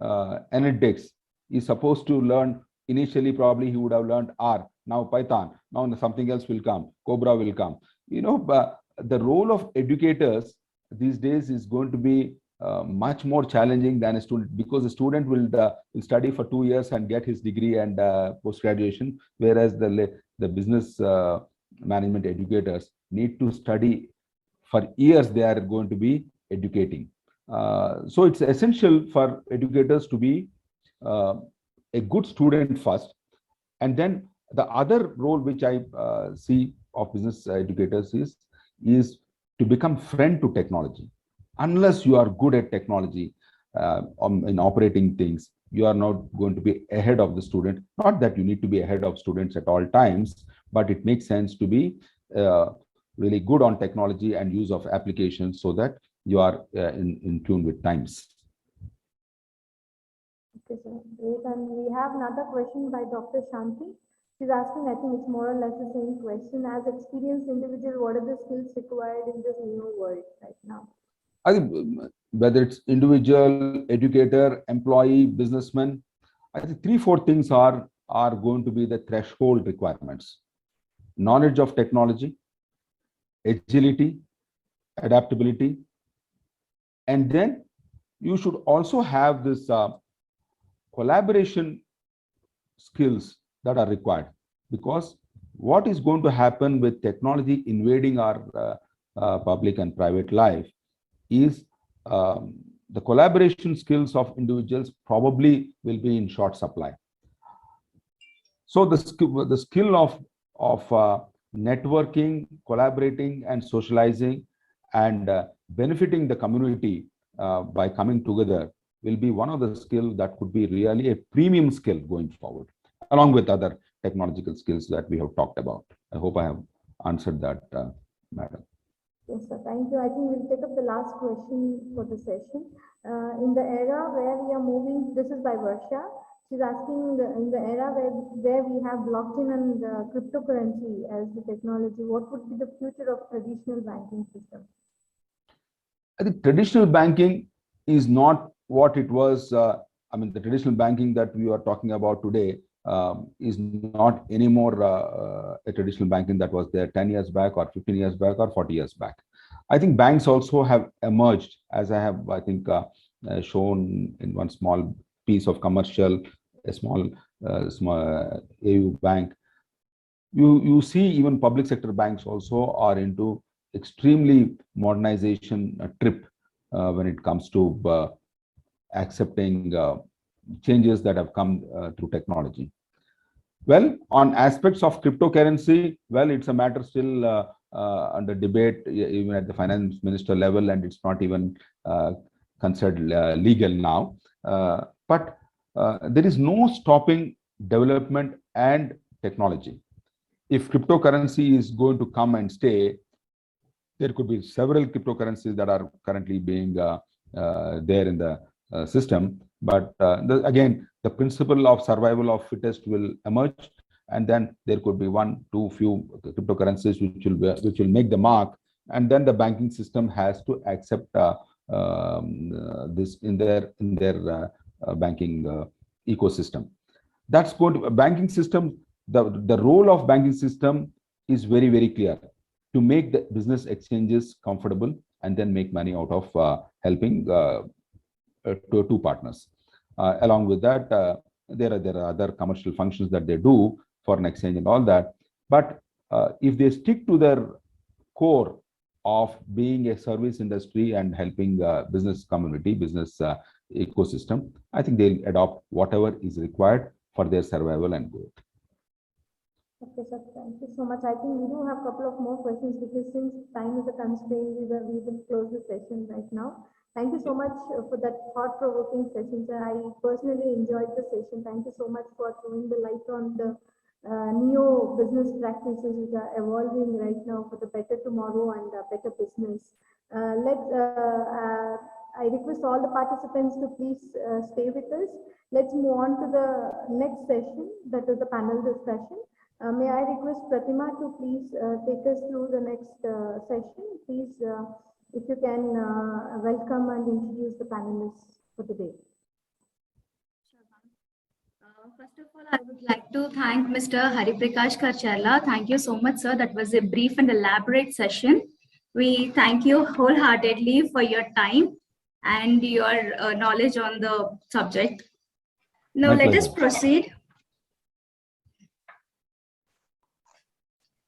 analytics is supposed to learn, initially probably he would have learned R, now Python, now something else will come, Cobra will come. The role of educators these days is going to be much more challenging than a student, because the student will study for 2 years and get his degree and post-graduation, whereas the business management educators need to study for years. They are going to be educating. So it's essential for educators to be a good student first, and then the other role which I see of business educators is to become friend to technology. Unless you are good at technology in operating things, you are not going to be ahead of the student. Not that you need to be ahead of students at all times, but it makes sense to be really good on technology and use of applications so that you are in tune with times. Okay, sir. Great. And we have another question by Dr. Shanti. She's asking, I think it's more or less the same question. As experienced individual, what are the skills required in this new world right now? I think whether it's individual, educator, employee, businessman, I think 3-4 things are going to be the threshold requirements. Knowledge of technology, agility, adaptability, and then you should also have this collaboration skills that are required, because what is going to happen with technology invading our public and private life is the collaboration skills of individuals probably will be in short supply. So the skill of networking, collaborating, and socializing, and benefiting the community by coming together will be one of the skills that could be really a premium skill going forward, along with other technological skills that we have talked about. I hope I have answered that, Madam. Yes, sir. Thank you. I think we'll take up the last question for the session. In the era where we are moving, this is by Varsha. She's asking, in the era where we have blockchain and cryptocurrency as the technology, what would be the future of traditional banking system? I think traditional banking is not what it was. The traditional banking that we are talking about today is not anymore a traditional banking that was there 10 years back or 15 years back or 40 years back. I think banks also have emerged, as I have, shown in one small piece of commercial, a small AU bank. You see even public sector banks also are into extremely modernization trip when it comes to accepting changes that have come through technology. Well, on aspects of cryptocurrency, well, it's a matter still under debate even at the finance minister level, and it's not even considered legal now. But there is no stopping development and technology. If cryptocurrency is going to come and stay, there could be several cryptocurrencies that are currently being there in the system. But again, the principle of survival of fittest will emerge, and then there could be few cryptocurrencies which will make the mark, and then the banking system has to accept this in their banking ecosystem. That's going to banking system. The role of banking system is very, very clear: to make the business exchanges comfortable and then make money out of helping two partners. Along with that, there are other commercial functions that they do, foreign exchange and all that. But if they stick to their core of being a service industry and helping business community, business ecosystem, I think they'll adopt whatever is required for their survival and growth. Okay, sir. Thank you so much. I think we do have a couple of more questions, because since time is a constraint, we will close the session right now. Thank you so much for that thought-provoking session, sir. I personally enjoyed the session. Thank you so much for throwing the light on the Neo Business Practices which are evolving right now for the better tomorrow and better business. I request all the participants to please stay with us. Let's move on to the next session, that is the panel discussion. May I request Pratima to please take us through the next session. Please, if you can welcome and introduce the panelists for the day. First of all, I would like to thank Mr. Hariprakash Karcharla. Thank you so much, sir. That was a brief and elaborate session. We thank you wholeheartedly for your time and your knowledge on the subject. Now, let us proceed.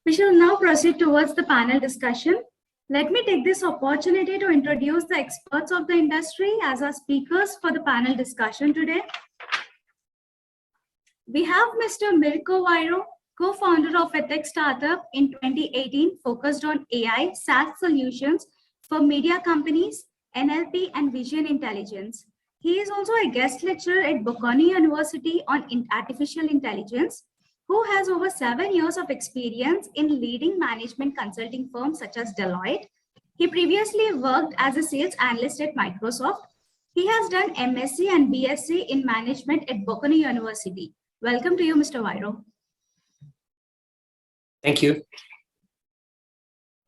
We shall now proceed towards the panel discussion. Let me take this opportunity to introduce the experts of the industry as our speakers for the panel discussion today. We have Mr. Mirko Vairo, co-founder of a tech startup in 2018 focused on AI SaaS solutions for media companies, NLP and vision intelligence. He is also a guest lecturer at Bocconi University on artificial intelligence, who has over 7 years of experience in leading management consulting firms such as Deloitte. He previously worked as a sales analyst at Microsoft. He has done MSc and BSc in management at Bocconi University. Welcome to you, Mr. Vairo. Thank you.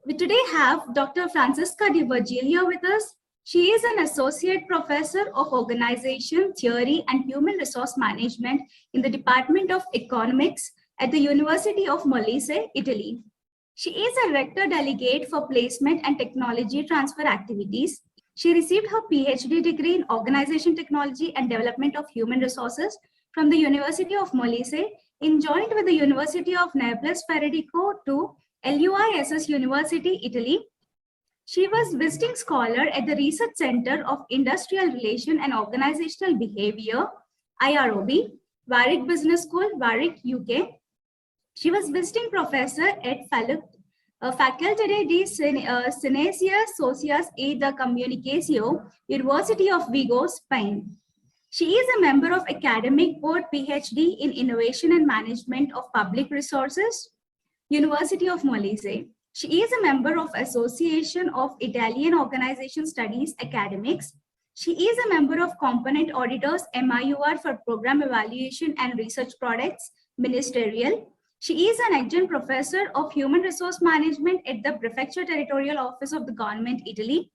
We today have Dr. Francisca Di Virgilio with us. She is an associate professor of organization theory and human resource management in the Department of Economics at the University of Molise, Italy. She is a rector delegate for placement and technology transfer activities. She received her PhD degree in organization technology and development of human resources from the University of Molise, joined with the University of Naples Federico to LUISS University, Italy. She was visiting scholar at the Research Center of Industrial Relation and Organizational Behavior, IROB, Warwick Business School, Warwick, UK. She was visiting professor at Facultade de Ciencias Socias y de Comunicación, University of Vigo, Spain. She is a member of Academic Board PhD in Innovation and Management of Public Resources, University of Molise. She is a member of Association of Italian Organization Studies Academics. She is a member of Component Auditors MIUR for Program Evaluation and Research Products, Ministerial. She is an adjunct professor of Human Resource Management at the Prefecture Territorial Office of the Government, Italy.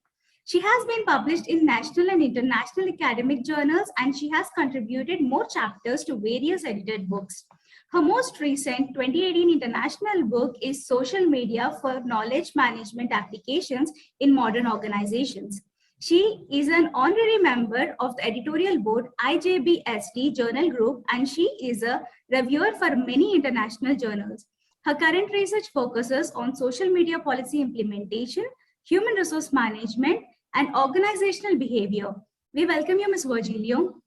She has been published in national and international academic journals, and she has contributed more chapters to various edited books. Her most recent 2018 international book is Social Media for Knowledge Management Applications in Modern Organizations. She is an honorary member of the editorial board IJBSD Journal Group, and she is a reviewer for many international journals. Her current research focuses on social media policy implementation, human resource management, and organizational behavior. We welcome you, Ms. Virgilio.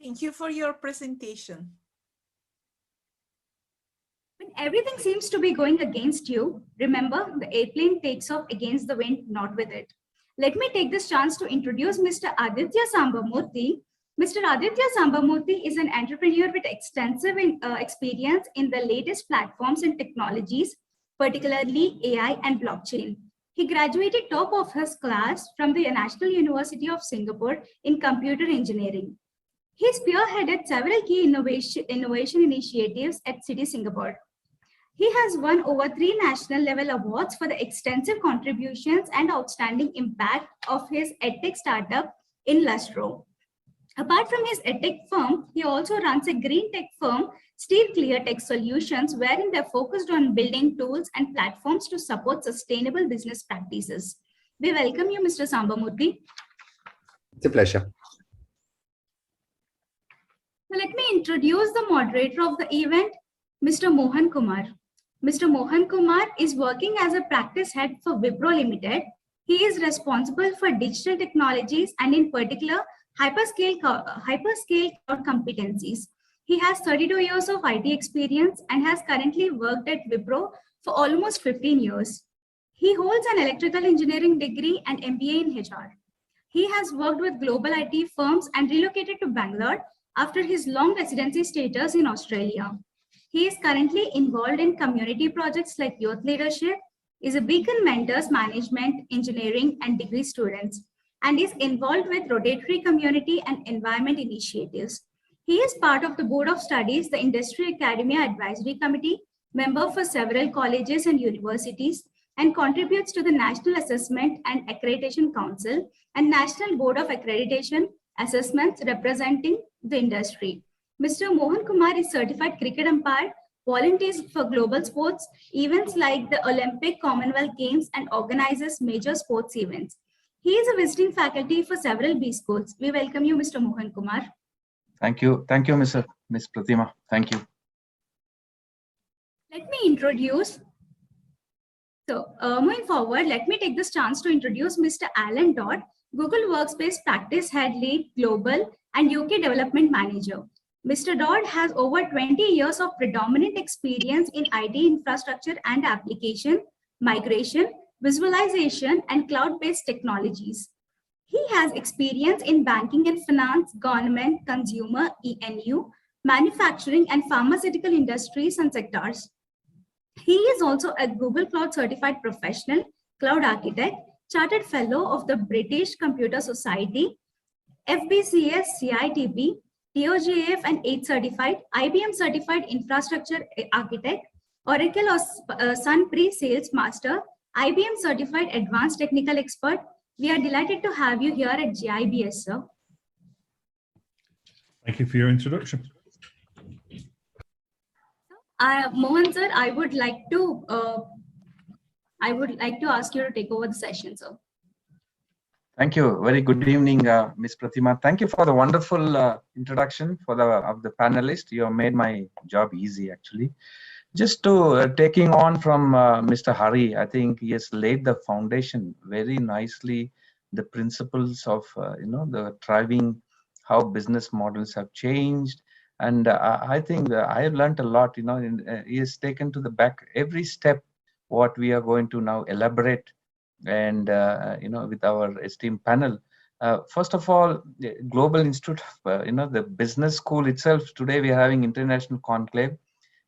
Thank you for your presentation. When everything seems to be going against you, remember the airplane takes off against the wind, not with it. Let me take this chance to introduce Mr. Aditya Samba Murthy. Mr. Aditya Samba Murthy is an entrepreneur with extensive experience in the latest platforms and technologies, particularly AI and blockchain. He graduated top of his class from the National University of Singapore in computer engineering. He spearheaded several key innovation initiatives at City Singapore. He has won over 3 national level awards for the extensive contributions and outstanding impact of his edtech startup in Lustro. Apart from his edtech firm, he also runs a green tech firm, Steer Clear Tech Solutions, wherein they're focused on building tools and platforms to support sustainable business practices. We welcome you, Mr. Samba Murthy. It's a pleasure. Now, let me introduce the moderator of the event, Mr. Mohan Kumar. Mr. Mohan Kumar is working as a practice head for Wipro Limited. He is responsible for digital technologies and in particular, hyperscale cloud competencies. He has 32 years of IT experience and has currently worked at Wipro for almost 15 years. He holds an electrical engineering degree and MBA in HR. He has worked with global IT firms and relocated to Bangalore after his long residency status in Australia. He is currently involved in community projects like youth leadership, is a beacon mentors management, engineering, and degree students, and is involved with Rotary Community and Environment initiatives. He is part of the Board of Studies, the Industry Academia Advisory Committee, member for several colleges and universities, and contributes to the National Assessment and Accreditation Council and National Board of Accreditation Assessments representing the industry. Mr. Mohan Kumar is certified cricket umpire, volunteers for global sports, events like the Olympic, Commonwealth Games, and organizes major sports events. He is a visiting faculty for several B schools. We welcome you, Mr. Mohan Kumar. Thank you, Miss Pratima. Thank you. Let me introduce. Moving forward, let me take this chance to introduce Mr. Alan Dodd, Google Workspace Practice Head Lead Global and UK Development Manager. Mr. Dodd has over 20 years of predominant experience in IT infrastructure and application, migration, visualization, and cloud-based technologies. He has experience in banking and finance, government, consumer, ENU, manufacturing, and pharmaceutical industries and sectors. He is also a Google Cloud Certified Professional, Cloud Architect, Chartered Fellow of the British Computer Society, FBCS CITB, TOGAF and AICTE Certified, IBM Certified Infrastructure Architect, Oracle or Sun Pre-Sales Master, IBM Certified Advanced Technical Expert. We are delighted to have you here at GIBS, sir. Thank you for your introduction. Mohan sir, I would like to ask you to take over the session, sir. Thank you. Very good evening, Ms. Pratima. Thank you for the wonderful introduction of the panelists. You have made my job easy, actually. Just to taking on from Mr. Hari, I think he has laid the foundation very nicely. The principles of the driving, how business models have changed, and I think I have learned a lot. He has taken to the back every step what we are going to now elaborate. And with our esteemed panel, first of all, the Global Institute, the business school itself. Today we are having International Conclave.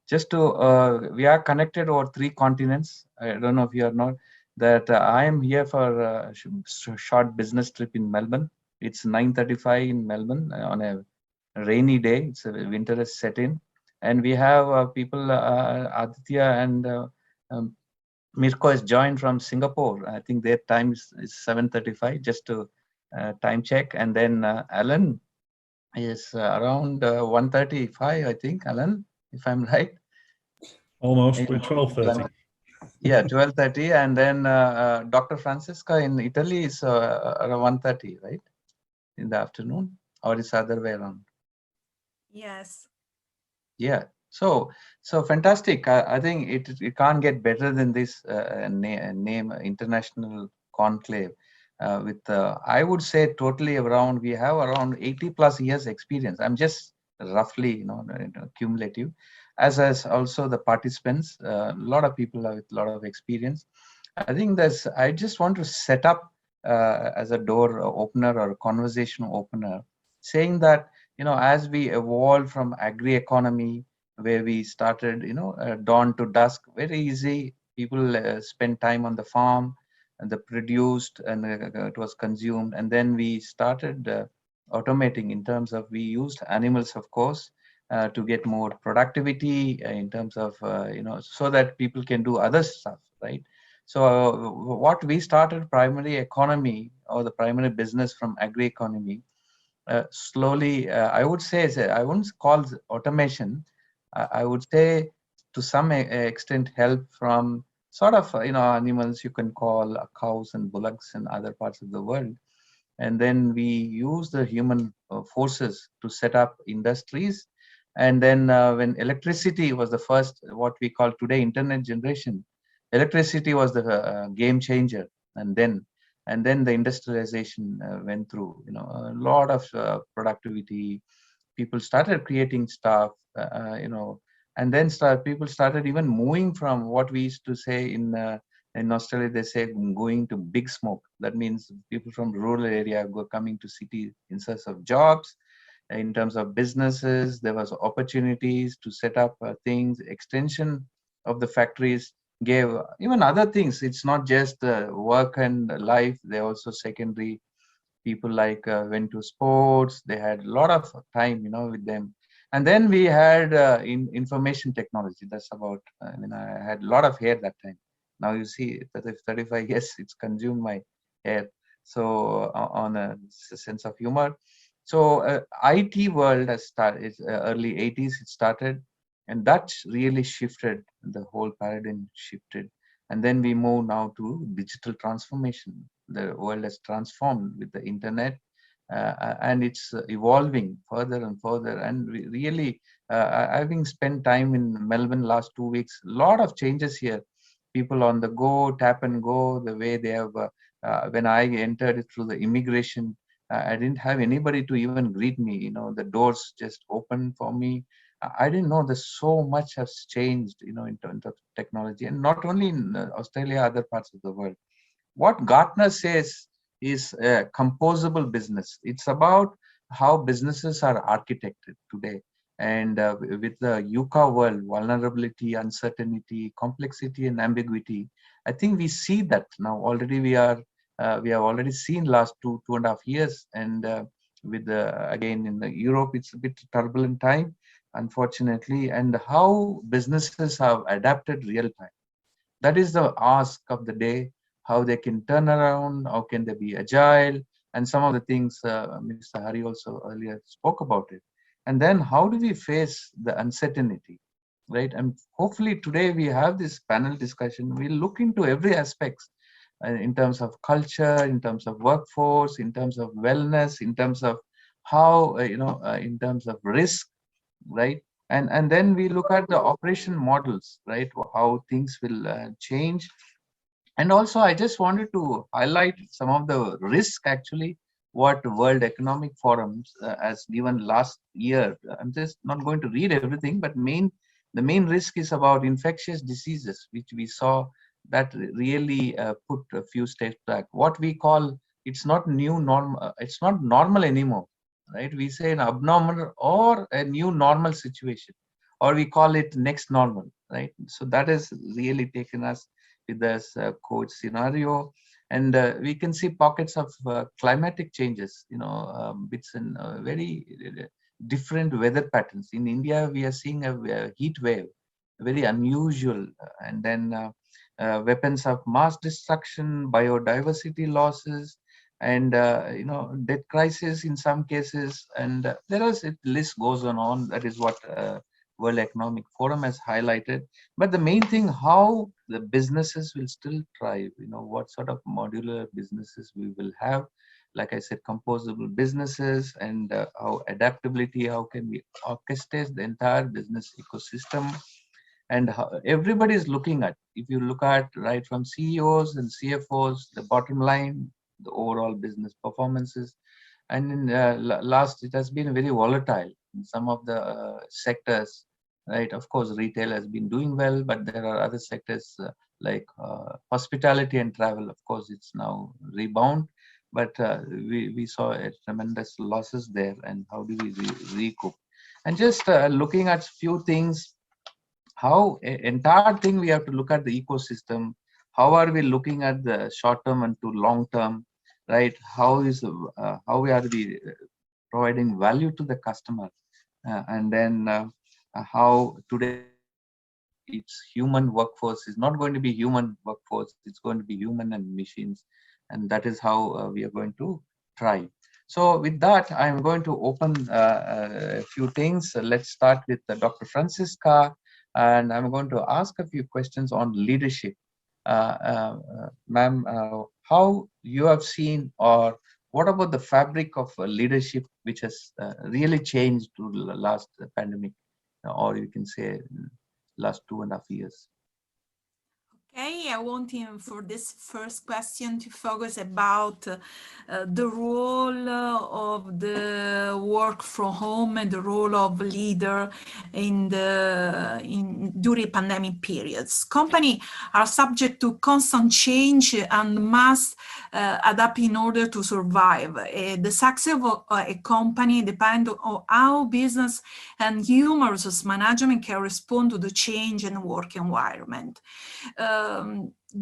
Just to we are connected over 3 continents. I don't know if you are not. That I am here for a short business trip in Melbourne. It's 9:35 in Melbourne on a rainy day. It's a winter has set in, and we have people Aditya and Mirko has joined from Singapore. I think their time is 7:35, just to time check. And then Alan is around 1:35, I think, Alan, if I'm right. Almost, we're 12:30. Yeah, 12:30. And then Dr. Francesca in Italy is around 1:30, right? In the afternoon, or is other way around? Yes. Yeah. So fantastic. I think it can't get better than this name, International Conclave. With I would say totally around, we have around 80+ years experience. I'm just roughly, cumulative, as also the participants. A lot of people with a lot of experience. I think I just want to set up as a door opener or a conversation opener, saying that as we evolve from agri-economy, where we started, dawn to dusk, very easy. People spend time on the farm, and they produced, and it was consumed. And then we started automating in terms of, we used animals, of course, to get more productivity in terms of, so that people can do other stuff, right? So what we started, primary economy or the primary business from agri-economy, slowly, I would say, I wouldn't call automation. I would say to some extent help from sort of, animals you can call cows and bullocks in other parts of the world. And then we use the human forces to set up industries. And then when electricity was the first, what we call today internet generation, electricity was the game changer. And then the industrialization went through, a lot of productivity. People started creating stuff, and then people started even moving from what we used to say in Australia, they say going to big smoke. That means people from rural area coming to city in search of jobs. In terms of businesses, there was opportunities to set up things. Extension of the factories gave even other things. It's not just work and life. They also secondary. People like went to sports. They had a lot of time, with them. And then we had information technology. That's about, I had a lot of hair that time. Now you see, 35 years, it's consumed my hair. So on a sense of humor. So IT world has started, it's, early 80s it started, and that really shifted, the whole paradigm shifted. And then we move now to digital transformation. The world has transformed with the internet, and it's evolving further and further. And we really, having spent time in Melbourne last 2 weeks, a lot of changes here. People on the go, tap and go, the way they have, when I entered through the immigration, I didn't have anybody to even greet me. You know, the doors just opened for me. I didn't know that so much has changed, you know, in terms of technology, and not only in Australia, other parts of the world. What Gartner says is composable business. It's about how businesses are architected today. And with the VUCA world, vulnerability, uncertainty, complexity, and ambiguity, I think we see that now already. We have already seen last 2.5 years, and with again in Europe, it's a bit turbulent time, unfortunately, and how businesses have adapted real time. That is the ask of the day, how they can turn around, how can they be agile, and some of the things Mr. Hari also earlier spoke about it. And then how do we face the uncertainty, right? And hopefully today we have this panel discussion. We'll look into every aspect in terms of culture, in terms of workforce, in terms of wellness, in terms of how, in terms of risk, right? And then we look at the operation models, right? How things will change. And also, I just wanted to highlight some of the risk actually what World Economic Forums has given last year. I'm just not going to read everything, but the main risk is about infectious diseases, which we saw that really put a few steps back. What we call, it's not new normal, it's not normal anymore, right? We say an abnormal or a new normal situation, or we call it next normal, right? So that has really taken us with this coach scenario. And we can see pockets of climatic changes, it's in very different weather patterns. In India, we are seeing a heat wave, very unusual, and then weapons of mass destruction, biodiversity losses, and debt crisis in some cases. And the list goes on. That is what World Economic Forum has highlighted. But the main thing, how the businesses will still thrive, what sort of modular businesses we will have. Like I said, composable businesses, and how adaptability, how can we orchestrate the entire business ecosystem. And how everybody is looking at, if you look at right from CEOs and CFOs, the bottom line, the overall business performances. And in last, it has been very volatile in some of the sectors, right? Of course, retail has been doing well, but there are other sectors like hospitality and travel. Of course, it's now rebound, but we saw a tremendous losses there. And how do we recoup? And just looking at few things, how entire thing we have to look at the ecosystem. How are we looking at the short term and to long term, right? How we are providing value to the customer, and then how today it's human workforce is not going to be human workforce, it's going to be human and machines, and that is how we are going to try. So with that, I'm going to open a few things. Let's start with Dr. Francisca, and I'm going to ask a few questions on leadership. Ma'am, how you have seen, or what about the fabric of leadership which has really changed to the last pandemic, or you can say last 2.5 years? Okay, I want for this first question to focus about the role of the work from home and the role of leader during pandemic periods. Companies are subject to constant change and must adapt in order to survive. The success of a company depends on how business and human resource management can respond to the change in work environment.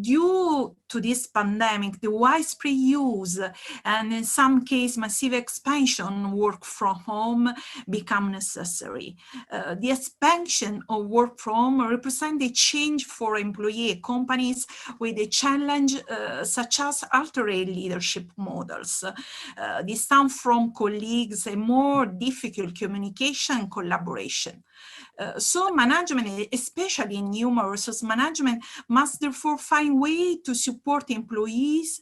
due to this pandemic, the widespread use and in some cases massive expansion work from home become necessary. The expansion of work from home represents a change for employee companies with a challenge such as altered leadership models. Distance from colleagues, a more difficult communication and collaboration. So management, especially in human resource management, must therefore find ways to support employees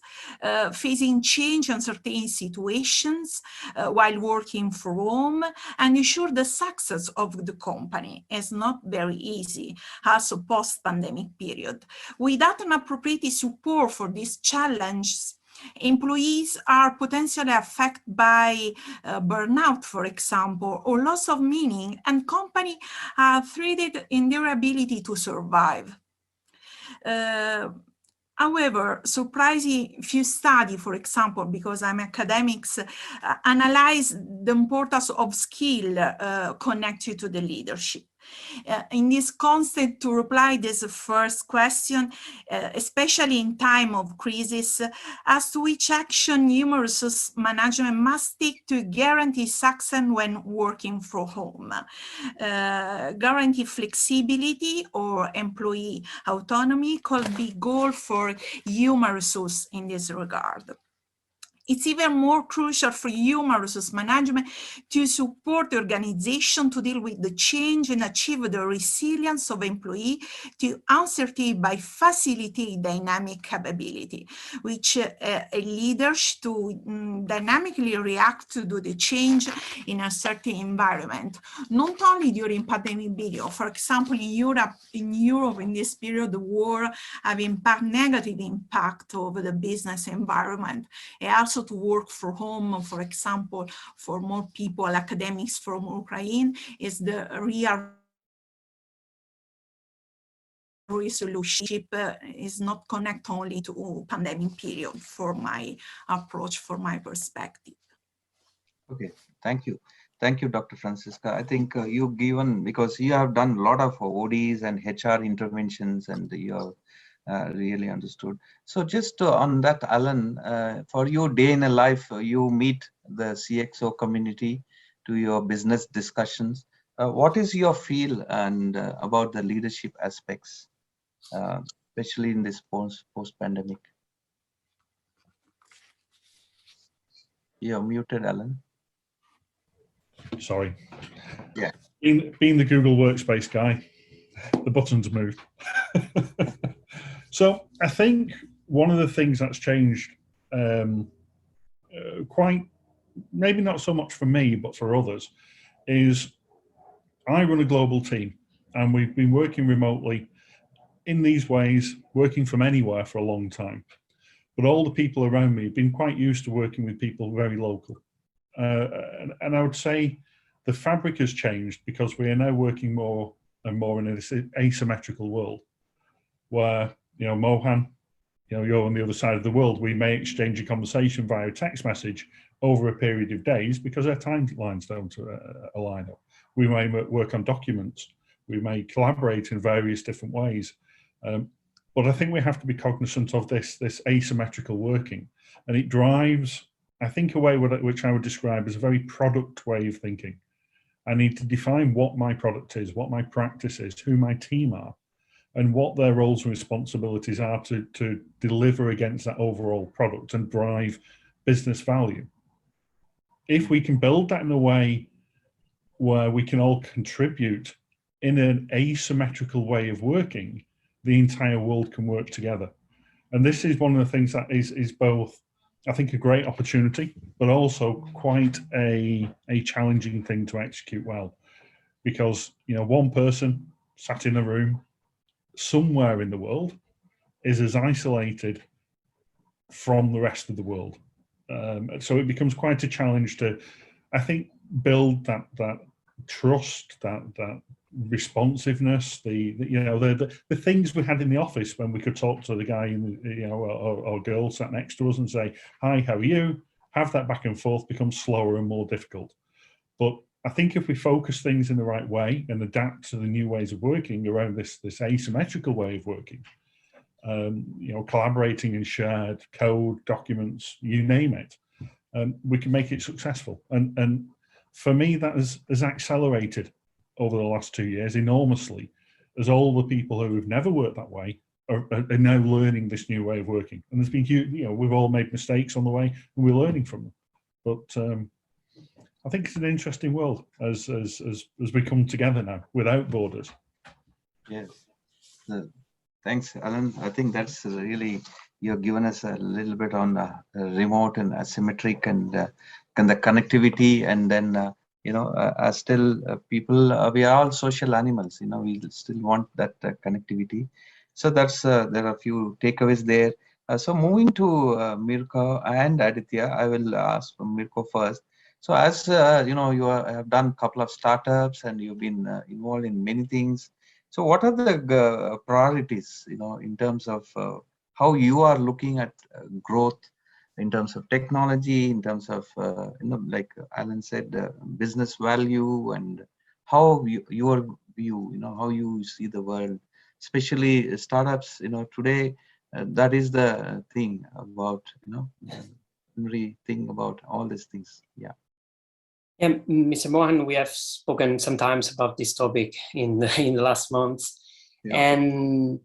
facing change and certain situations while working from home and ensure the success of the company is not very easy as a post-pandemic period. Without an appropriate support for these challenges, employees are potentially affected by burnout, for example, or loss of meaning, and companies are threatened in their ability to survive. However, surprising few studies, for example, because I'm academics, analyze the importance of skill connected to the leadership. In this concept, to reply this first question, especially in time of crisis, as to which action human resource management must take to guarantee success when working from home. Guarantee flexibility or employee autonomy could be goal for human resource in this regard. It's even more crucial for human resource management to support the organization to deal with the change and achieve the resilience of employees to uncertainty by facilitating dynamic capability, which leaders to dynamically react to the change in a certain environment, not only during pandemic period. For example, in Europe in this period, the war have negative impact over the business environment. It also to work from home, for example, for more people, academics from Ukraine, is the real resolution. Is not connect only to pandemic period for my approach, for my perspective. Okay, thank you. Thank you, Dr. Francisca. I think you've given, because you have done a lot of ODs and HR interventions, and you have really understood. So just on that, Alan, for your day in a life, you meet the CXO community to your business discussions. What is your feel and about the leadership aspects, especially in this post-pandemic? You're muted, Alan. Sorry. Yeah. Being the Google Workspace guy, the buttons moved. So I think one of the things that's changed quite, maybe not so much for me, but for others, is I run a global team and we've been working remotely in these ways, working from anywhere for a long time. But all the people around me have been quite used to working with people very local. And I would say the fabric has changed because we are now working more and more in this asymmetrical world where, you know, Mohan, you know, you're on the other side of the world. We may exchange a conversation via text message over a period of days because our timelines don't align up. We may work on documents. We may collaborate in various different ways. But I think we have to be cognizant of this asymmetrical working, and it drives, I think, a way which I would describe as a very product way of thinking. I need to define what my product is, what my practice is, who my team are, and what their roles and responsibilities are to deliver against that overall product and drive business value. If we can build that in a way where we can all contribute in an asymmetrical way of working, the entire world can work together. And this is one of the things that is both, I think, a great opportunity, but also quite a challenging thing to execute well. Because, you know, one person sat in a room somewhere in the world is as isolated from the rest of the world. So it becomes quite a challenge to, I think, build that trust, that responsiveness, the things we had in the office when we could talk to the guy, you know, or girl sat next to us and say, "Hi, how are you?" Have that back and forth becomes slower and more difficult. But I think if we focus things in the right way and adapt to the new ways of working around this asymmetrical way of working, collaborating and shared code, documents, you name it, we can make it successful. And for me, that has accelerated over the last 2 years enormously, as all the people who have never worked that way are now learning this new way of working. And there's been huge, we've all made mistakes on the way, and we're learning from them. But I think it's an interesting world as we come together now without borders. Yes. Thanks, Alan. I think that's really, you've given us a little bit on remote and asymmetric and the connectivity, and then still people, we are all social animals. We still want that connectivity. So that's there are a few takeaways there. So moving to Mirko and Aditya, I will ask from Mirko first. So as you have done a couple of startups and you've been involved in many things. So what are the priorities, in terms of how you are looking at growth, in terms of technology, in terms of, like Alan said, business value, and how your view, how you see the world, especially startups, today, that is the thing about, every thing about all these things. Yeah. Yeah, Mr. Mohan, we have spoken sometimes about this topic in the last months, and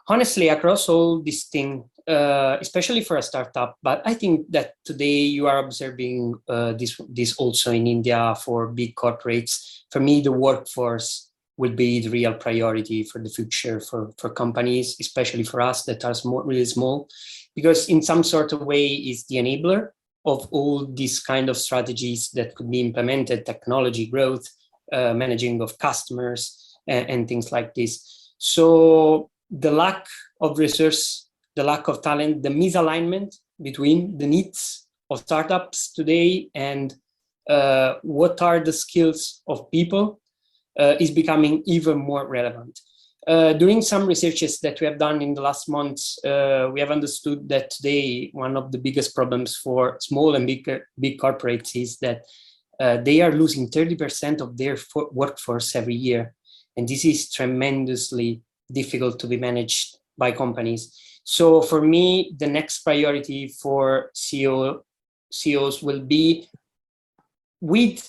honestly, across all this thing, especially for a startup, but I think that today you are observing this also in India for big corporates. For me, the workforce will be the real priority for the future for companies, especially for us that are really small, because in some sort of way is the enabler of all these kind of strategies that could be implemented, technology growth, managing of customers, and things like this. So the lack of resource, the lack of talent, the misalignment between the needs of startups today and what are the skills of people is becoming even more relevant. During some researches that we have done in the last months, we have understood that today one of the biggest problems for small and big corporates is that they are losing 30% of their workforce every year. And this is tremendously difficult to be managed by companies. So for me, the next priority for CEOs will be with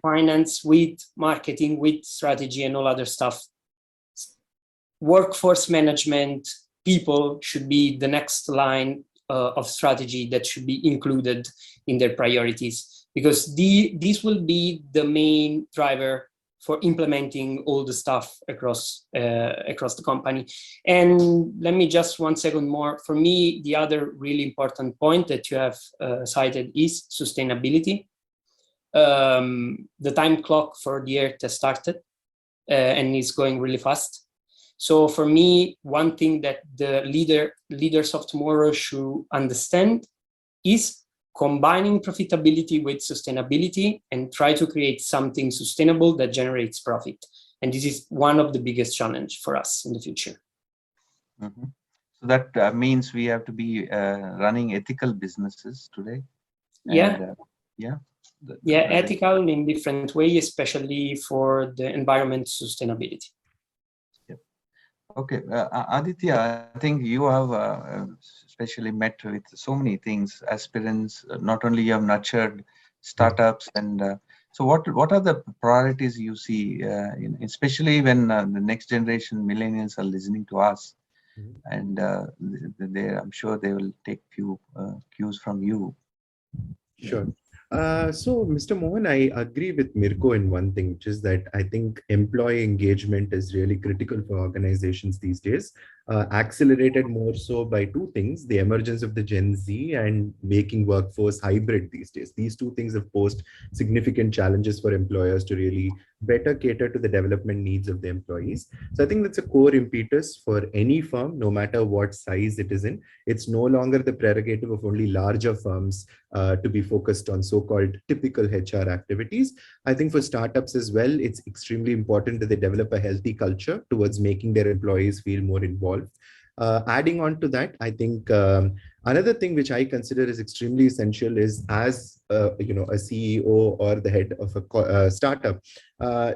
finance, with marketing, with strategy and all other stuff. Workforce management, people should be the next line of strategy that should be included in their priorities, because this will be the main driver for implementing all the stuff across the company. And let me just 1 second more. For me, the other really important point that you have cited is sustainability. The time clock for the Earth has started and is going really fast. So for me, one thing that the leaders of tomorrow should understand is combining profitability with sustainability and try to create something sustainable that generates profit. And this is one of the biggest challenge for us in the future. Mm-hmm. So that means we have to be running ethical businesses today. And, yeah. Ethical in different way, especially for the environment sustainability. Okay, Aditya, I think you have especially met with so many things, aspirants. Not only you have nurtured startups, and so what are the priorities you see, especially when the next generation millennials are listening to us, and I'm sure they will take few cues from you. Sure. So, Mr. Mohan, I agree with Mirko in one thing, which is that I think employee engagement is really critical for organizations these days, accelerated more so by two things: the emergence of the Gen Z and making workforce hybrid these days. These two things have posed significant challenges for employers to really better cater to the development needs of the employees. So I think that's a core impetus for any firm, no matter what size it is in. It's no longer the prerogative of only larger firms to be focused on so-called typical HR activities. I think for startups as well, it's extremely important that they develop a healthy culture towards making their employees feel more involved. Adding on to that, I think Another thing which I consider is extremely essential is, as a CEO or the head of a startup,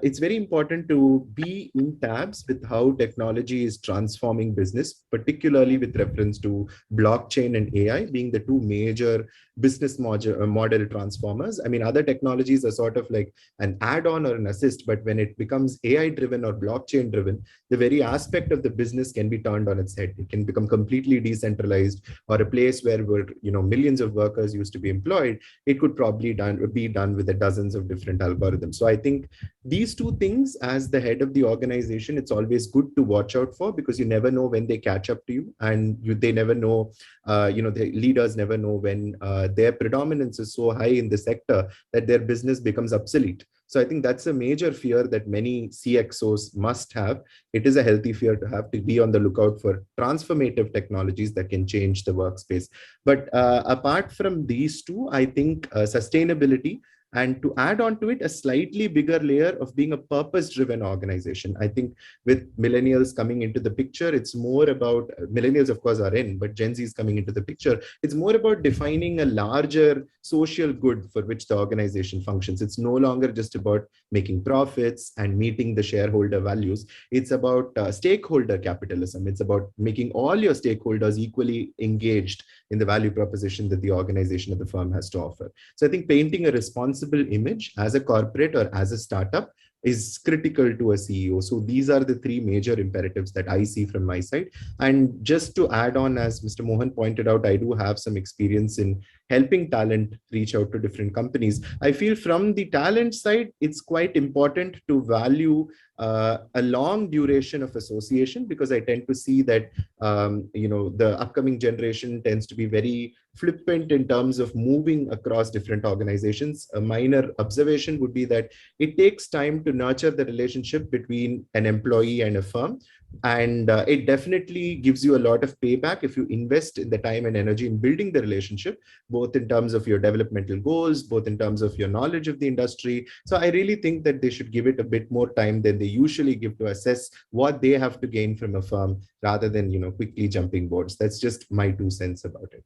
it's very important to be in tabs with how technology is transforming business, particularly with reference to blockchain and AI being the two major business model transformers. I mean, other technologies are sort of like an add-on or an assist, but when it becomes AI driven or blockchain driven, the very aspect of the business can be turned on its head. It can become completely decentralized, or a place where millions of workers used to be employed, it could probably be done with dozens of different algorithms. So I think these two things, as the head of the organization, it's always good to watch out for, because you never know when they catch up to you, and they never know, the leaders never know when their predominance is so high in the sector that their business becomes obsolete. So I think that's a major fear that many CXOs must have. It is a healthy fear to have, to be on the lookout for transformative technologies that can change the workspace. But apart from these two, I think sustainability, and to add on to it, a slightly bigger layer of being a purpose-driven organization. I think with millennials coming into the picture, it's more about, millennials of course are in, but Gen Z is coming into the picture. It's more about defining a larger social good for which the organization functions. It's no longer just about making profits and meeting the shareholder values. It's about stakeholder capitalism. It's about making all your stakeholders equally engaged in the value proposition that the organization or the firm has to offer. So I think painting a responsible image as a corporate or as a startup is critical to a CEO. So these are the three major imperatives that I see from my side. And just to add on, as Mr. Mohan pointed out, I do have some experience in helping talent reach out to different companies. I feel from the talent side, it's quite important to value a long duration of association, because I tend to see that the upcoming generation tends to be very flippant in terms of moving across different organizations. A minor observation would be that it takes time to nurture the relationship between an employee and a firm. And it definitely gives you a lot of payback if you invest in the time and energy in building the relationship, both in terms of your developmental goals, both in terms of your knowledge of the industry. So I really think that they should give it a bit more time than they usually give to assess what they have to gain from a firm, rather than quickly jumping boards. That's just my 2 cents about it.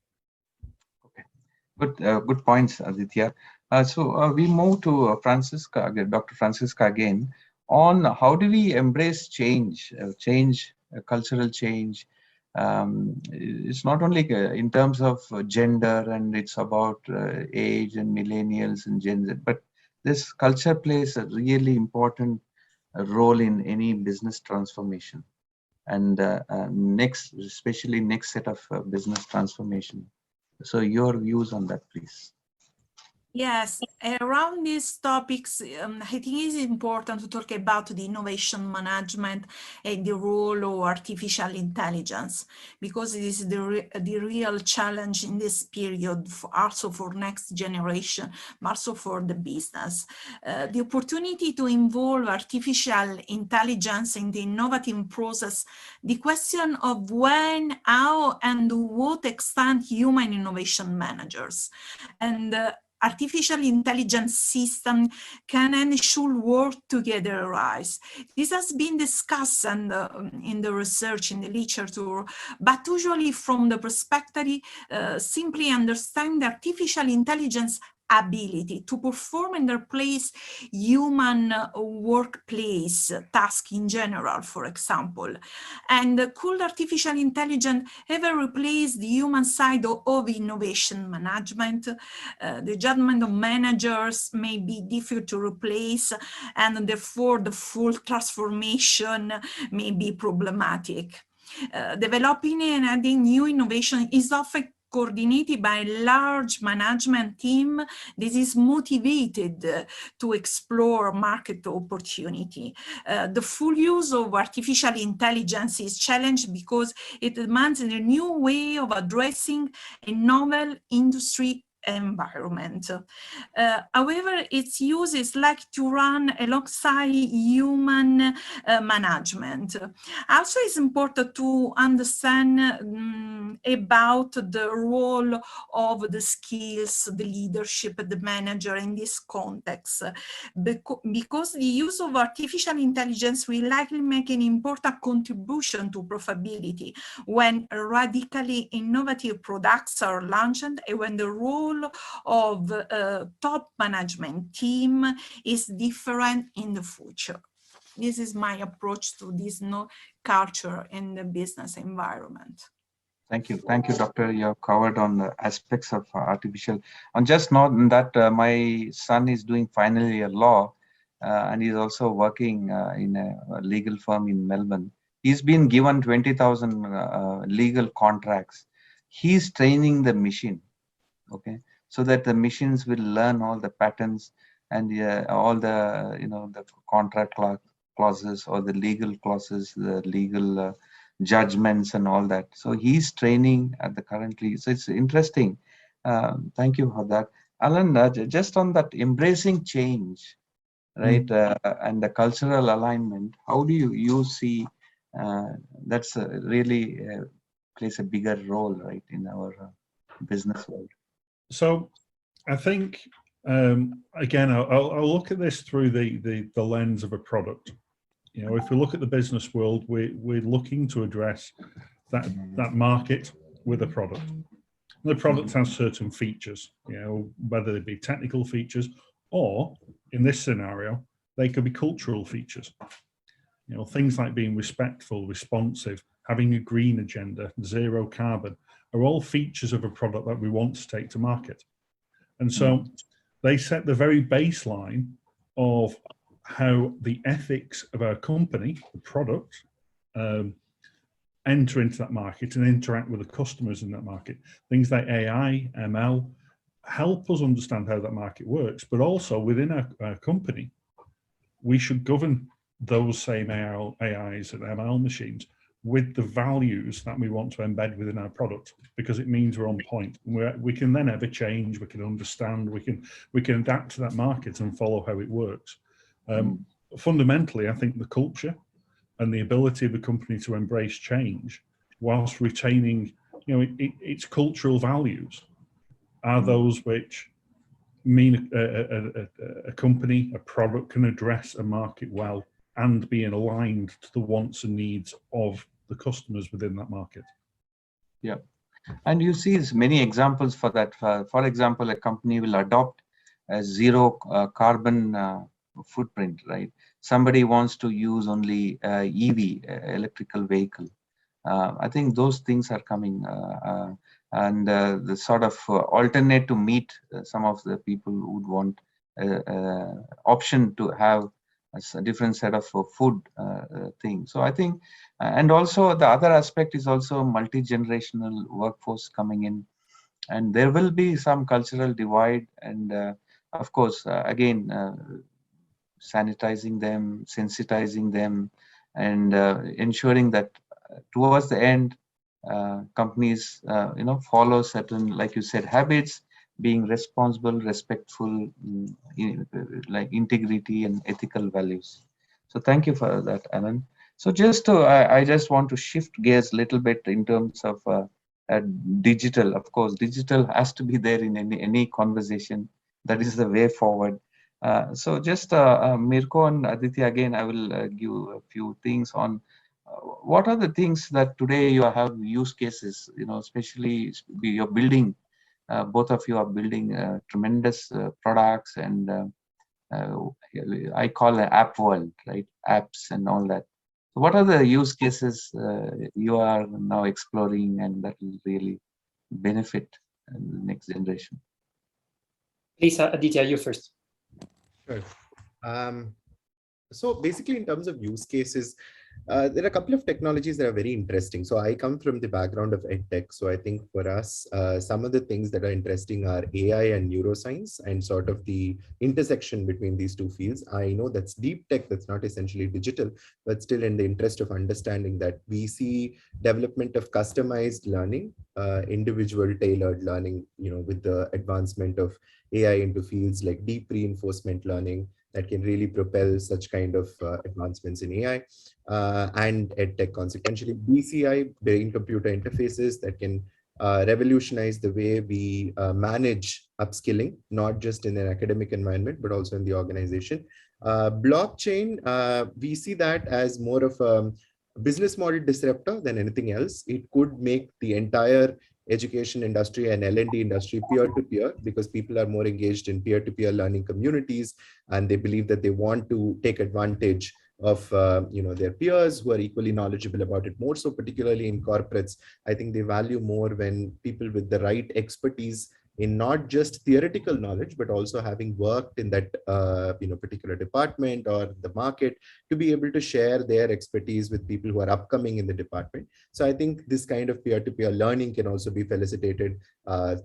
Okay, good points, Aditya. So we move to Dr. Francisca again, on how do we embrace change, cultural change. It's not only in terms of gender, and it's about age and millennials and Gen Z, but this culture plays a really important role in any business transformation. And especially next set of business transformation. So your views on that, please. Yes, around these topics, I think it's important to talk about the innovation management and the role of artificial intelligence, because it is the real challenge in this period, also for next generation, but also for the business. The opportunity to involve artificial intelligence in the innovative process, the question of when, how, and to what extent human innovation managers and artificial intelligence system can and should work together arise. This has been discussed and, in the research, in the literature, but usually from the perspective simply understand the artificial intelligence ability to perform and replace human workplace tasks in general, for example. And could artificial intelligence ever replace the human side of innovation management? The judgment of managers may be difficult to replace, and therefore the full transformation may be problematic. Developing and adding new innovation is often coordinated by a large management team that is motivated to explore market opportunity. The full use of artificial intelligence is challenged because it demands a new way of addressing a novel industry environment. However, its use is like to run alongside human management. Also, it's important to understand about the role of the skills, the leadership, the manager in this context. Because the use of artificial intelligence will likely make an important contribution to profitability when radically innovative products are launched and when the role of top management team is different in the future. This is my approach to this culture in the business environment. Thank you, Doctor. You have covered on the aspects of artificial. And just note that my son is doing final year law, and he's also working in a legal firm in Melbourne. He's been given 20,000 legal contracts. He's training the machine, okay, so that the machines will learn all the patterns and all the the contract clauses or the legal clauses, the legal judgments and all that. So he's training at the currently. So it's interesting. Thank you for that, Alan. Just on that, embracing change, right, and the cultural alignment. How do you see that's really plays a bigger role, right, in our business world? So I think again, I'll look at this through the lens of a product. If we look at the business world, we're looking to address that market with a product. The product has certain features, whether they be technical features or, in this scenario, they could be cultural features. Things like being respectful, responsive, having a green agenda, zero carbon, are all features of a product that we want to take to market. And so they set the very baseline of how the ethics of our company, the product, enter into that market and interact with the customers in that market. Things like AI, ML, help us understand how that market works, but also within our company, we should govern those same AIs and ML machines with the values that we want to embed within our product, because it means we're on point. We can then ever change, we can understand, we can adapt to that market and follow how it works. Fundamentally, I think the culture and the ability of the company to embrace change whilst retaining, its cultural values are those which mean a company, a product can address a market well and being aligned to the wants and needs of the customers within that market. Yeah, and you see many examples for that. For example, a company will adopt a zero carbon footprint, right? Somebody wants to use only EV, electrical vehicle. I think those things are coming, and the sort of alternate to meet some of the people who would want option to have a different set of food thing. So I think, and also the other aspect is also multi-generational workforce coming in, and there will be some cultural divide, and of course, again, sanitizing them, sensitizing them, and ensuring that towards the end, companies, follow certain, like you said, habits, being responsible, respectful, like integrity and ethical values. So thank you for that, Alan. So just to, I just want to shift gears a little bit in terms of digital. Of course, digital has to be there in any conversation. That is the way forward. So just Mirko and Aditya, again, I will give a few things on what are the things that today you have use cases, especially you're building, both of you are building tremendous products, and I call it app world, right? Apps and all that. So what are the use cases you are now exploring and that will really benefit the next generation? Please, Aditya, you first. Sure. So basically, in terms of use cases, there are a couple of technologies that are very interesting. So I come from the background of EdTech. So I think for us, some of the things that are interesting are AI and neuroscience and sort of the intersection between these two fields. I know that's deep tech, that's not essentially digital, but still in the interest of understanding that we see development of customized learning, individual tailored learning, with the advancement of AI into fields like deep reinforcement learning, that can really propel such kind of advancements in AI and EdTech consequentially. BCI, brain computer interfaces, that can revolutionize the way we manage upskilling, not just in an academic environment, but also in the organization. Blockchain, we see that as more of a business model disruptor than anything else. It could make the entire education industry and L&D industry peer-to-peer, because people are more engaged in peer-to-peer learning communities, and they believe that they want to take advantage of their peers who are equally knowledgeable about it. More so, particularly in corporates, I think they value more when people with the right expertise in not just theoretical knowledge, but also having worked in that particular department or the market, to be able to share their expertise with people who are upcoming in the department. So I think this kind of peer-to-peer learning can also be facilitated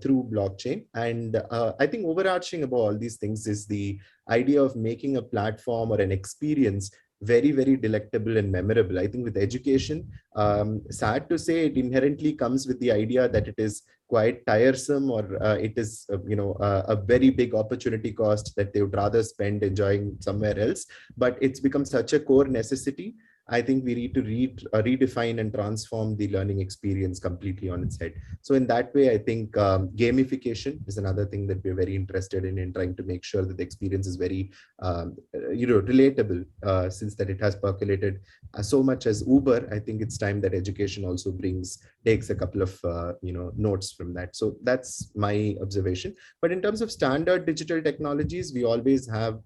through blockchain. And I think overarching above all these things is the idea of making a platform or an experience very, very delectable and memorable. I think with education, sad to say, it inherently comes with the idea that it is quite tiresome, or it is a very big opportunity cost that they would rather spend enjoying somewhere else. But it's become such a core necessity. I think we need to redefine and transform the learning experience completely on its head. So in that way, I think gamification is another thing that we're very interested in trying to make sure that the experience is very relatable, since that it has percolated so much as Uber. I think it's time that education also takes a couple of notes from that. So that's my observation. But in terms of standard digital technologies, we always have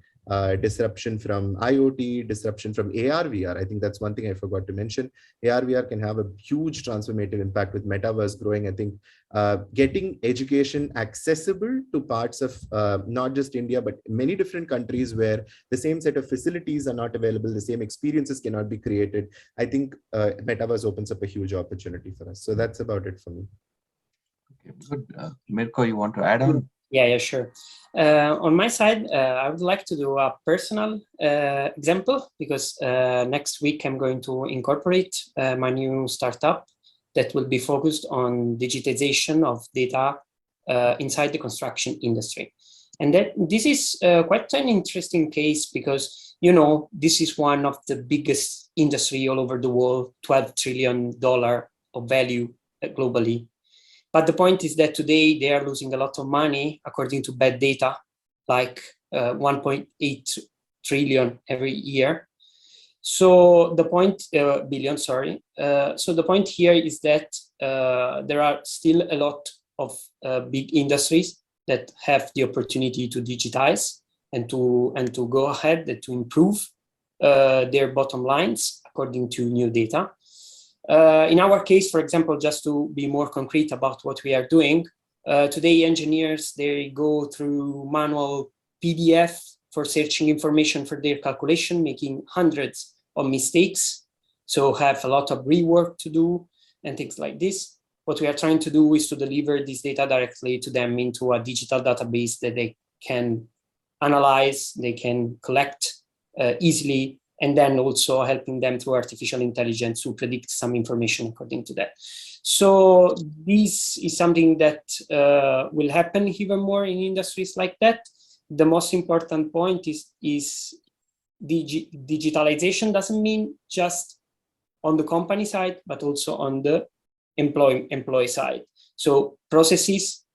disruption from IoT, disruption from AR/VR. I think that's one thing I forgot to mention. AR/VR can have a huge transformative impact with metaverse growing. I think getting education accessible to parts of not just India, but many different countries where the same set of facilities are not available, the same experiences cannot be created. I think metaverse opens up a huge opportunity for us. So that's about it for me. Okay, good. Mirko, you want to add on? Yeah, sure. On my side, I would like to do a personal example, because next week I'm going to incorporate my new startup that will be focused on digitization of data inside the construction industry. And this is quite an interesting case, because, this is one of the biggest industry all over the world, $12 trillion of value globally. But the point is that today they are losing a lot of money according to bad data, like 1.8 trillion every year. So the point, billion, sorry. So the point here is that there are still a lot of big industries that have the opportunity to digitize and to go ahead and to improve their bottom lines according to new data. In our case, for example, just to be more concrete about what we are doing, today engineers, they go through manual PDF for searching information for their calculation, making hundreds of mistakes, so have a lot of rework to do and things like this. What we are trying to do is to deliver this data directly to them into a digital database that they can analyze, they can collect easily, and then also helping them through artificial intelligence to predict some information according to that. So this is something that will happen even more in industries like that. The most important point is digitalization doesn't mean just on the company side, but also on the employee side. So processes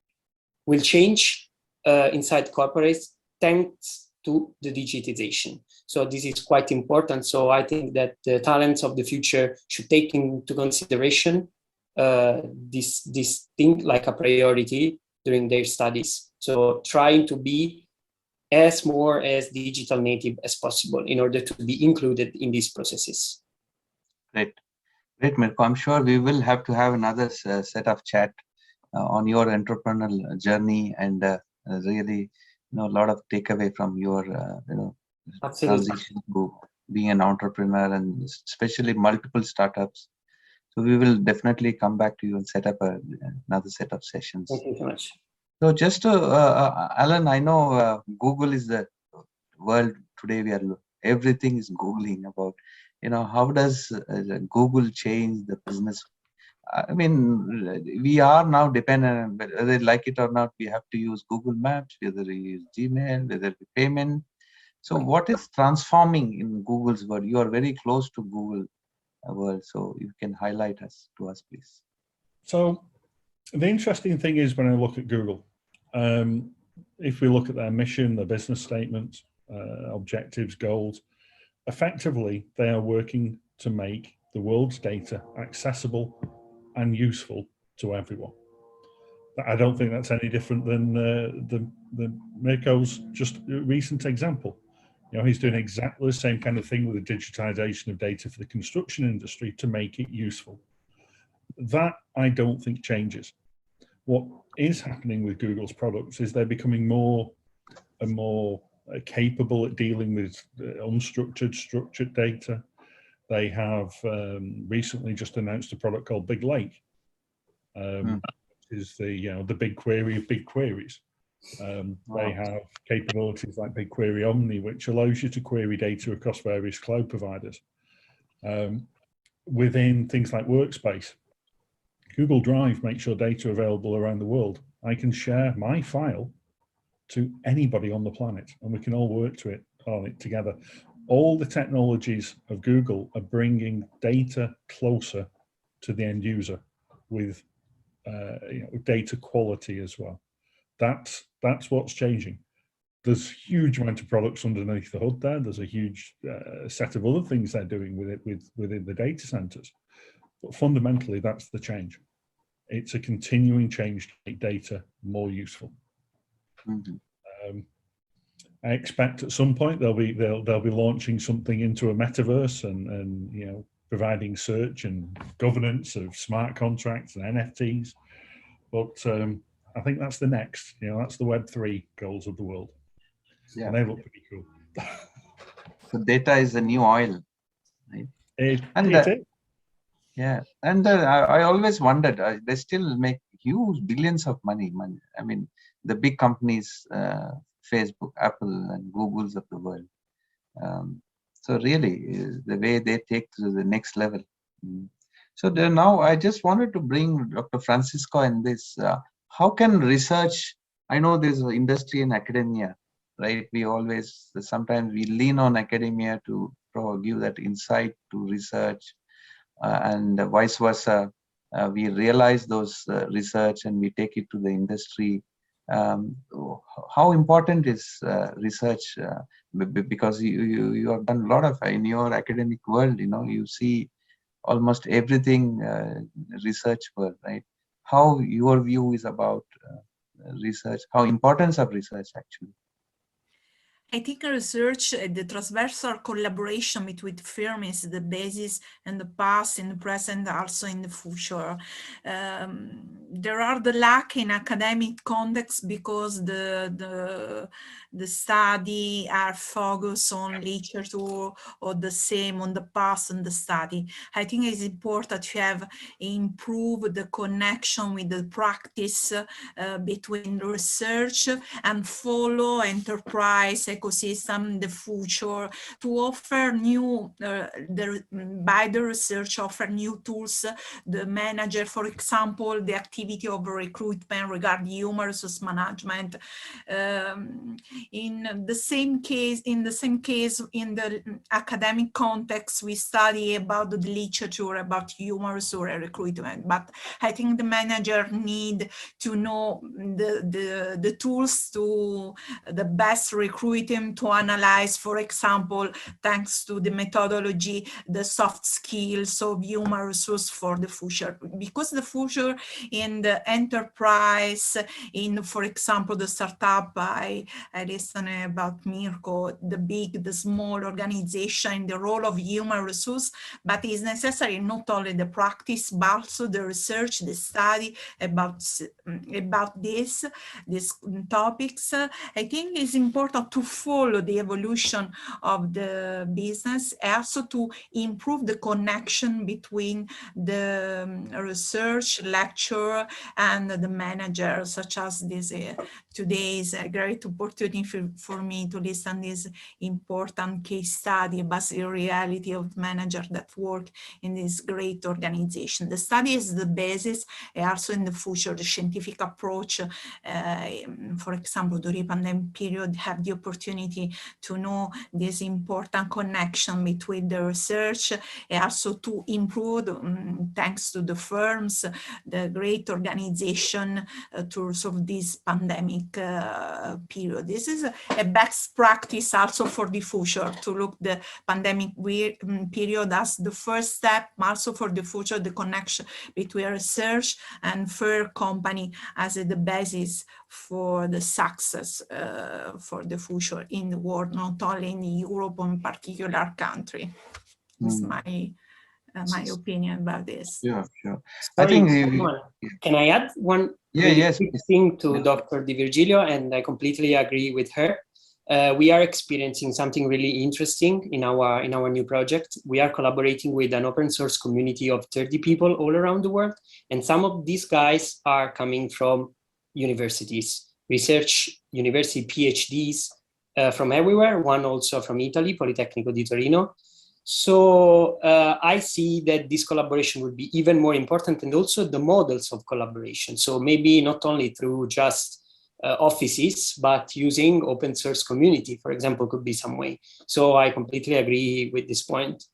will change inside corporates thanks to the digitization. So this is quite important. So I think that the talents of the future should take into consideration this thing like a priority during their studies. So trying to be as digital native as possible in order to be included in these processes. Great, Mirko. I'm sure we will have to have another set of chat on your entrepreneurial journey and really, a lot of takeaway from your, transition to being an entrepreneur and especially multiple startups. So we will definitely come back to you and set up another set of sessions. Thank you so much. So just to, Alan, I know Google is the world today. Everything is Googling about, how does Google change the business? I mean, we are now dependent, whether they like it or not, we have to use Google Maps, whether we use Gmail, whether we payment. So what is transforming in Google's world? You are very close to Google world, so you can highlight to us, please. So the interesting thing is when I look at Google, if we look at their mission, their business statements, objectives, goals, effectively they are working to make the world's data accessible and useful to everyone. I don't think that's any different than the Mirko's just recent example. You know, he's doing exactly the same kind of thing with the digitization of data for the construction industry to make it useful. That I don't think changes. What is happening with Google's products is they're becoming more and more capable at dealing with unstructured, structured data. They have recently just announced a product called Big Lake, which is the big query of big queries. They have capabilities like BigQuery Omni, which allows you to query data across various cloud providers. Within things like Workspace, Google Drive makes your data available around the world. I can share my file to anybody on the planet, and we can all work on it together. All the technologies of Google are bringing data closer to the end user with data quality as well. That's what's changing. There's a huge amount of products underneath the hood there. There's a huge set of other things they're doing with it within the data centers. But fundamentally, that's the change. It's a continuing change to make data more useful. I expect at some point they'll be launching something into a metaverse and providing search and governance of smart contracts and NFTs. But I think that's the next. That's the Web3 goals of the world. Yeah, and they look pretty cool. So data is the new oil, right? Yeah, and I always wondered, they still make huge billions of money. I mean, the big companies, Facebook, Apple, and Googles of the world. So really, the way they take to the next level. So now I just wanted to bring Dr. Francisco in this. How can research, I know there's industry and academia, right? Sometimes we lean on academia to give that insight to research, and vice versa. We realize those research and we take it to the industry. How important is research? Because you have done a lot of, in your academic world, you see almost everything research world, right? How your view is about research, how importance of research actually? I think research, the transversal collaboration between firms is the basis in the past, in the present, also in the future. There are the lack in academic context because the study are focused on literature or the same on the past and the study. I think it's important to have improved the connection with the practice between research and follow enterprise ecosystem in the future to offer new, by the research, offer new tools. The manager, for example, the activity of recruitment regarding human resource management. In the same case, in the academic context, we study about the literature about human resource recruitment, but I think the manager need to know the tools to the best recruiting to analyze, for example, thanks to the methodology, the soft skills of human resource for the future. Because the future in the enterprise, in, for example, the startup, I listened about Mirko, the big, the small organization, the role of human resource, but it's necessary not only the practice, but also the research, the study about these topics. I think it's important to follow the evolution of the business, also to improve the connection between the research, lecture, worker and the manager, such as this. Today is a great opportunity for me to listen this important case study about the reality of managers that work in this great organization. The study is the basis, and also in the future, the scientific approach, for example, during the pandemic period, have the opportunity to know this important connection between the research and also to improve, thanks to the firms, the great organization to resolve this pandemic period. This is a best practice also for the future, to look the pandemic period as the first step, also for the future, the connection between research and fair company as the basis for the success for the future in the world, not only in Europe, or in particular country. This is my opinion about this. Sure, sure. Sorry, I think can I add one quick thing to Dr. Di Virgilio? And I completely agree with her. We are experiencing something really interesting in our new project. We are collaborating with an open source community of 30 people all around the world. And some of these guys are coming from universities, research university PhDs from everywhere, one also from Italy, Politecnico di Torino. So I see that this collaboration would be even more important, and also the models of collaboration. So maybe not only through just offices, but using open source community, for example, could be some way. So I completely agree with this point.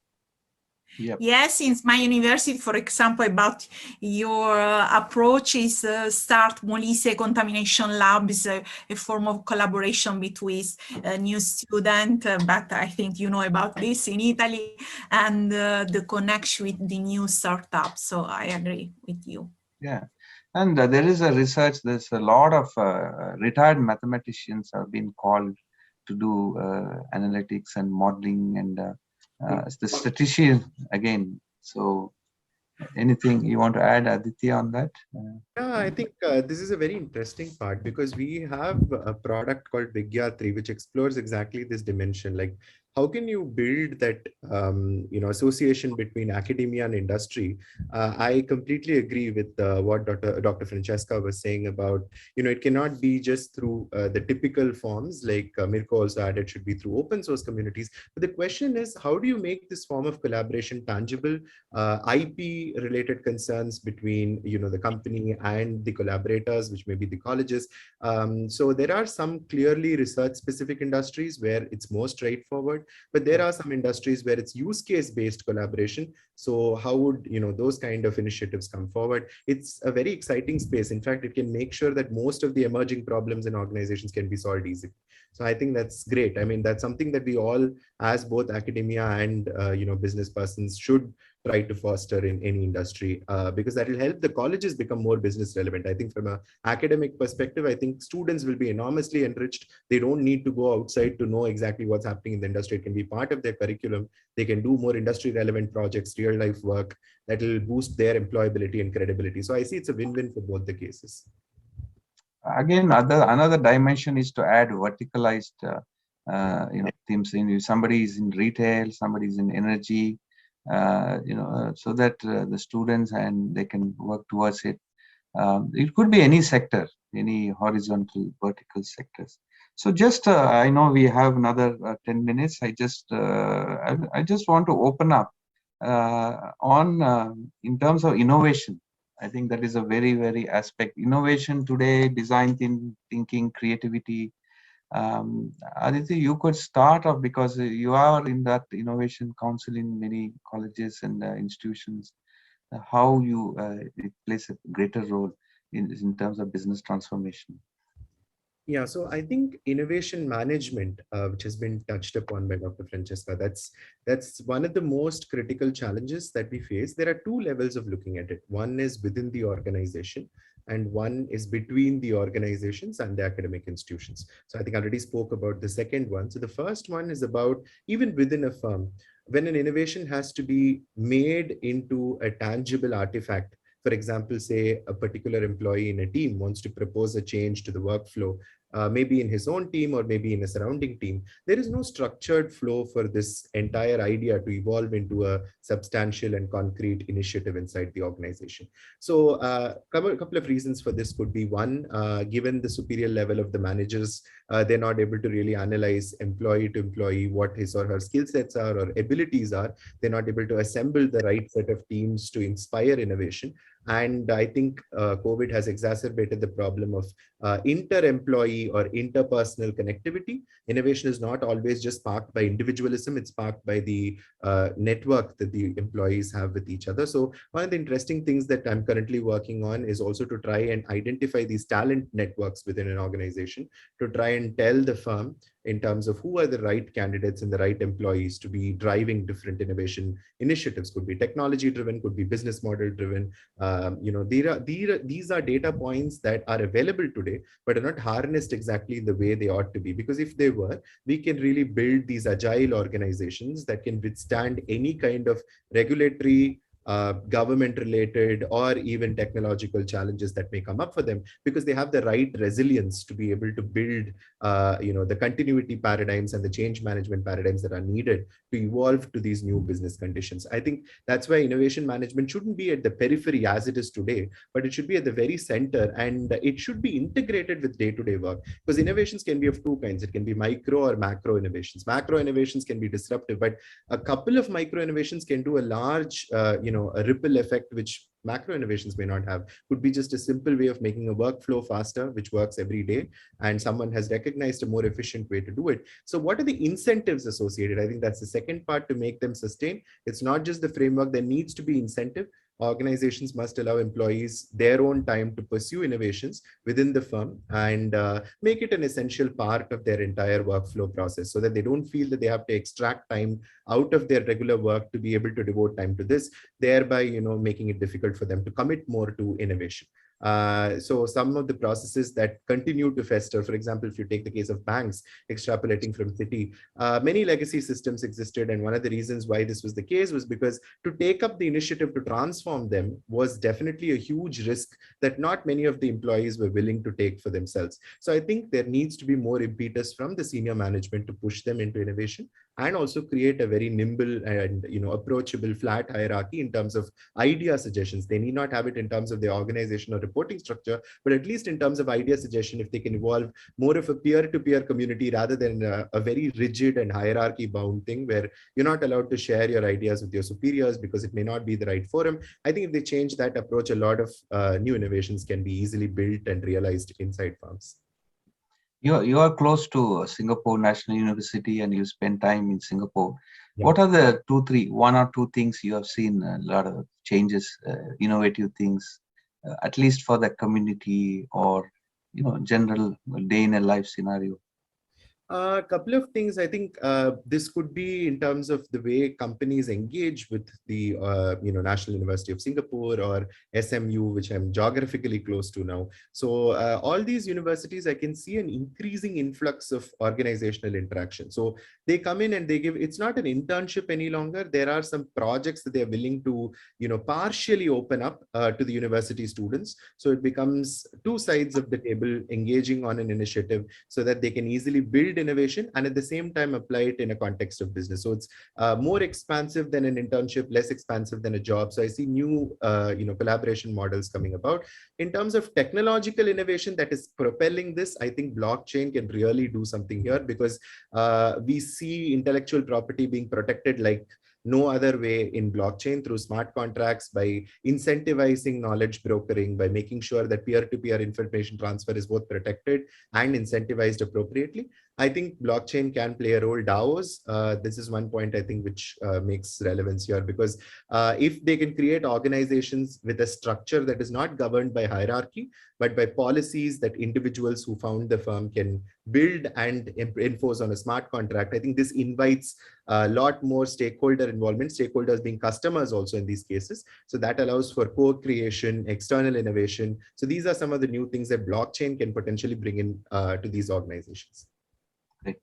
Yep. Yes, in my university, for example, about your approach is start Molise Contamination Lab is a form of collaboration between a new student, but I think you know about this in Italy, and the connection with the new startup. So I agree with you. Yeah, and there is a research, there's a lot of retired mathematicians have been called to do analytics and modeling and the statistician again. So anything you want to add, Aditya, on that? Yeah, I think this is a very interesting part, because we have a product called Vigyatri, which explores exactly this dimension. Like, how can you build that association between academia and industry? I completely agree with what Dr. Francesca was saying about, it cannot be just through the typical forms, like Mirko also added, should be through open source communities. But the question is, how do you make this form of collaboration tangible? IP related concerns between the company and the collaborators, which may be the colleges. So there are some clearly research specific industries where it's more straightforward, but there are some industries where it's use case based collaboration. So how would those kind of initiatives come forward? It's a very exciting space. In fact, it can make sure that most of the emerging problems in organizations can be solved easily. So I think that's great. I mean, that's something that we all, as both academia and business persons, should try to foster in any industry, because that will help the colleges become more business relevant. I think from an academic perspective, I think students will be enormously enriched. They don't need to go outside to know exactly what's happening in the industry. It can be part of their curriculum. They can do more industry relevant projects, real life work that will boost their employability and credibility. So I see it's a win-win for both the cases. Again, another dimension is to add verticalized themes. Somebody is in retail, somebody is in energy, so that the students and they can work towards it. It could be any sector, any horizontal, vertical sectors. So just I know we have another 10 minutes. I just want to open up on in terms of innovation. I think that is a very, very aspect. Innovation today, design thinking, creativity. Aditya, you could start off, because you are in that innovation council in many colleges and institutions. How you it plays a greater role in terms of business transformation. Yeah, so I think innovation management, which has been touched upon by Dr. Francesca, that's one of the most critical challenges that we face. There are two levels of looking at it. One is within the organization, and one is between the organizations and the academic institutions. So I think I already spoke about the second one. So the first one is about even within a firm, when an innovation has to be made into a tangible artifact. For example, say a particular employee in a team wants to propose a change to the workflow maybe in his own team or maybe in a surrounding team. There is no structured flow for this entire idea to evolve into a substantial and concrete initiative inside the organization. So a couple of reasons for this could be one, given the superior level of the managers, they're not able to really analyze employee to employee what his or her skill sets are or abilities are. They're not able to assemble the right set of teams to inspire innovation. And I think COVID has exacerbated the problem of inter-employee or interpersonal connectivity. Innovation is not always just sparked by individualism, it's sparked by the network that the employees have with each other. So one of the interesting things that I'm currently working on is also to try and identify these talent networks within an organization, to try and tell the firm in terms of who are the right candidates and the right employees to be driving different innovation initiatives. Could be technology driven, could be business model driven. These are data points that are available today, but are not harnessed exactly the way they ought to be. Because if they were, we can really build these agile organizations that can withstand any kind of regulatory, government related or even technological challenges that may come up for them, because they have the right resilience to be able to build the continuity paradigms and the change management paradigms that are needed to evolve to these new business conditions. I think that's why innovation management shouldn't be at the periphery as it is today, but it should be at the very center, and it should be integrated with day-to-day work, because innovations can be of two kinds. It can be micro or macro innovations. Macro innovations can be disruptive, but a couple of micro innovations can do a large a ripple effect which macro innovations may not have. Could be just a simple way of making a workflow faster, which works every day, and someone has recognized a more efficient way to do it. So what are the incentives associated? I think that's the second part to make them sustain. It's not just the framework, there needs to be incentive. Organizations must allow employees their own time to pursue innovations within the firm and make it an essential part of their entire workflow process, so that they don't feel that they have to extract time out of their regular work to be able to devote time to this, thereby making it difficult for them to commit more to innovation. So some of the processes that continue to fester, for example, if you take the case of banks, extrapolating from Citi, many legacy systems existed. And one of the reasons why this was the case was because to take up the initiative to transform them was definitely a huge risk that not many of the employees were willing to take for themselves. So I think there needs to be more impetus from the senior management to push them into innovation, and also create a very nimble and approachable flat hierarchy in terms of idea suggestions. They need not have it in terms of the organization or reporting structure, but at least in terms of idea suggestion, if they can evolve more of a peer-to-peer community rather than a very rigid and hierarchy-bound thing where you're not allowed to share your ideas with your superiors because it may not be the right forum. I think if they change that approach, a lot of new innovations can be easily built and realized inside firms. You are close to Singapore National University and you spend time in Singapore. Yeah. What are the one or two things you have seen a lot of changes, innovative things, at least for the community or general day in a life scenario? A couple of things. I think this could be in terms of the way companies engage with the National University of Singapore or SMU, which I'm geographically close to now. So all these universities, I can see an increasing influx of organizational interaction. So they come in and they give, it's not an internship any longer. There are some projects that they are willing to partially open up to the university students. So it becomes two sides of the table engaging on an initiative so that they can easily build innovation and at the same time apply it in a context of business. So it's more expansive than an internship, less expansive than a job. So I see new collaboration models coming about. In terms of technological innovation that is propelling this, I think blockchain can really do something here, because we see intellectual property being protected like no other way in blockchain, through smart contracts, by incentivizing knowledge brokering, by making sure that peer-to-peer information transfer is both protected and incentivized appropriately. I think blockchain can play a role. DAOs, this is one point I think which makes relevance here, because if they can create organizations with a structure that is not governed by hierarchy, but by policies that individuals who found the firm can build and enforce on a smart contract, I think this invites a lot more stakeholder involvement, stakeholders being customers also in these cases. So that allows for co-creation, external innovation. So these are some of the new things that blockchain can potentially bring in to these organizations. Great.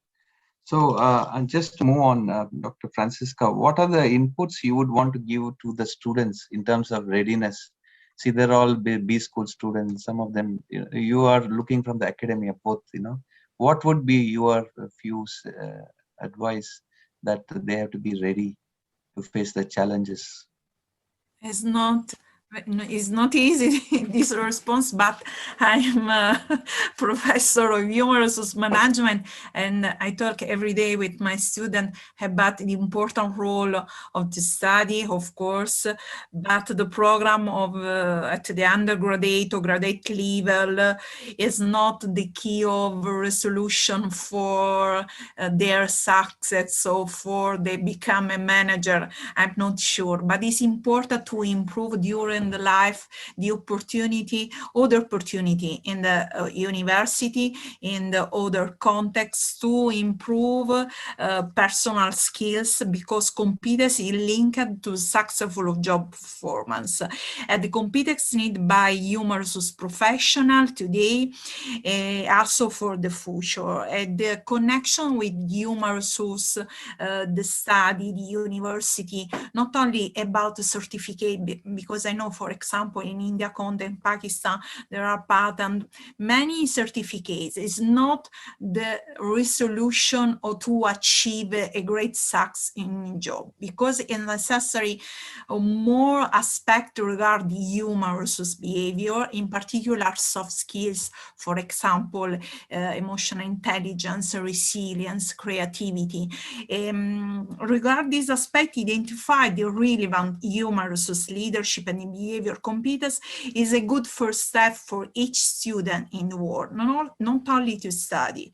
So and just to move on, Dr. Francisca, what are the inputs you would want to give to the students in terms of readiness See, they're all B school students. Some of them, you are looking from the academia, both, what would be your few advice that they have to be ready to face the challenges? It's not easy this response, but I'm a professor of human resource management, and I talk every day with my students about the important role of the study, of course, but the program of at the undergraduate or graduate level is not the key of resolution for their success, so for they become a manager. I'm not sure, but it's important to improve during the life the other opportunity in the university, in the other contexts, to improve personal skills, because competence is linked to successful job performance. And the competence needed by human resource professional today, also for the future. And the connection with human resource, the study, the university, not only about the certificate, because I know, for example, in India, content, Pakistan, there are patent, many certificates. It's not the resolution or to achieve a great success in job, because it's necessary more aspect regarding human resource behavior, in particular soft skills, for example, emotional intelligence, resilience, creativity. Regarding this aspect, identify the relevant human resource leadership and behavior competence is a good first step for each student in the world, not only to study.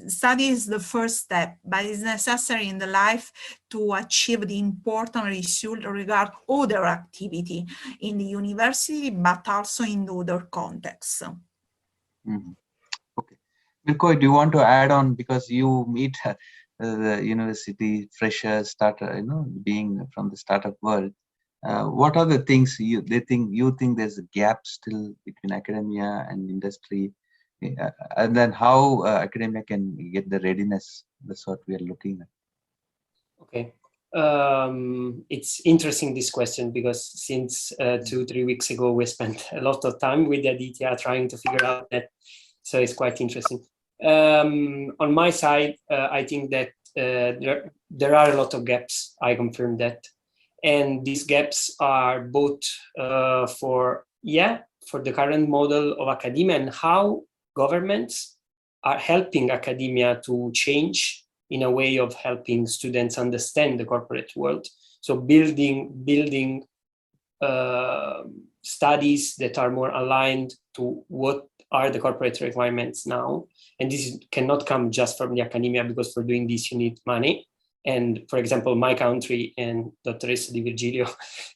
Study is the first step, but it's necessary in the life to achieve the important result regarding other activity in the university, but also in other contexts. Okay. Mirko, do you want to add on, because you meet the university freshers, starter, being from the startup world, what are the things you think there's a gap still between academia and industry, and then how academia can get the readiness? That's what we are looking at. Okay. It's interesting, this question, because since 2-3 weeks ago, we spent a lot of time with Aditya trying to figure out that. So it's quite interesting. On my side, I think that there are a lot of gaps. I confirm that. And these gaps are both for the current model of academia and how governments are helping academia to change in a way of helping students understand the corporate world. So building studies that are more aligned to what are the corporate requirements now. And this cannot come just from the academia, because for doing this, you need money. And for example, my country, and Dr. Di Virgilio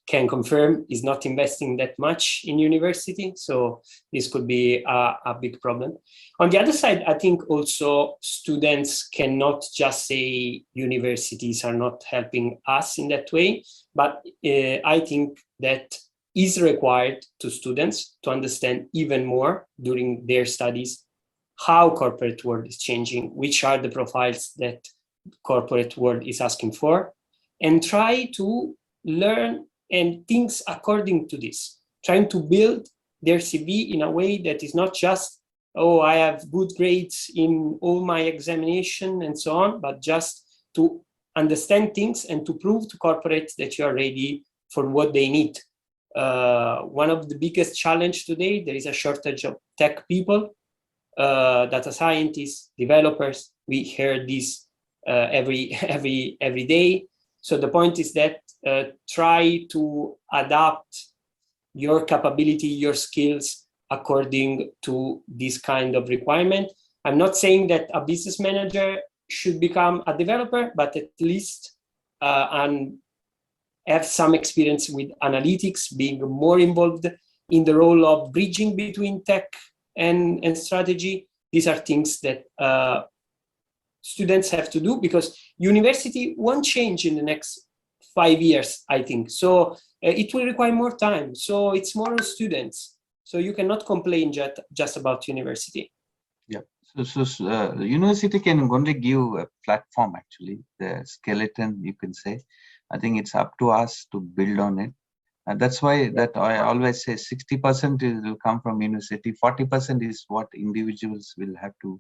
can confirm, is not investing that much in university. So this could be a big problem. On the other side, I think also students cannot just say universities are not helping us in that way. But I think that is required to students to understand even more during their studies how corporate world is changing, which are the profiles that corporate world is asking for, and try to learn and think according to this, trying to build their CV in a way that is not just, oh, I have good grades in all my examination and so on, but just to understand things and to prove to corporates that you are ready for what they need. One of the biggest challenge today, there is a shortage of tech people, data scientists, developers. We hear this every day. So the point is that try to adapt your capability, your skills according to this kind of requirement. I'm not saying that a business manager should become a developer, but at least and have some experience with analytics, being more involved in the role of bridging between tech and strategy. These are things that students have to do, because university won't change in the next 5 years, I think. So it will require more time. So it's more on students. So you cannot complain just about university. Yeah. So university can only give a platform, actually, the skeleton, you can say. I think it's up to us to build on it. And that's why that I always say 60% will come from university, 40% is what individuals will have to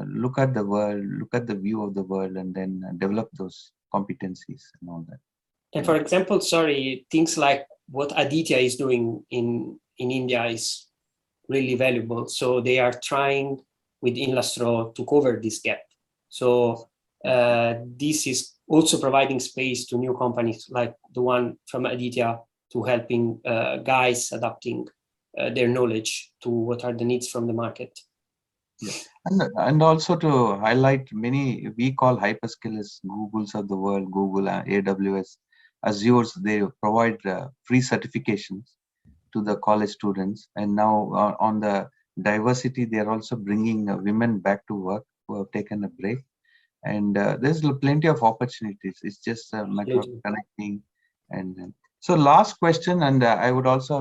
look at the world, look at the view of the world, and then develop those competencies and all that. And for example, sorry, things like what Aditya is doing in India is really valuable. So they are trying with Inlastro to cover this gap. So this is also providing space to new companies like the one from Aditya to helping guys adapting their knowledge to what are the needs from the market. Yeah. And also to highlight many, we call hyperscalers Googles of the world, Google, AWS, Azure's, they provide free certifications to the college students. And now on the diversity, they are also bringing women back to work who have taken a break. And there's plenty of opportunities. It's just a matter of connecting. And so last question, and I would also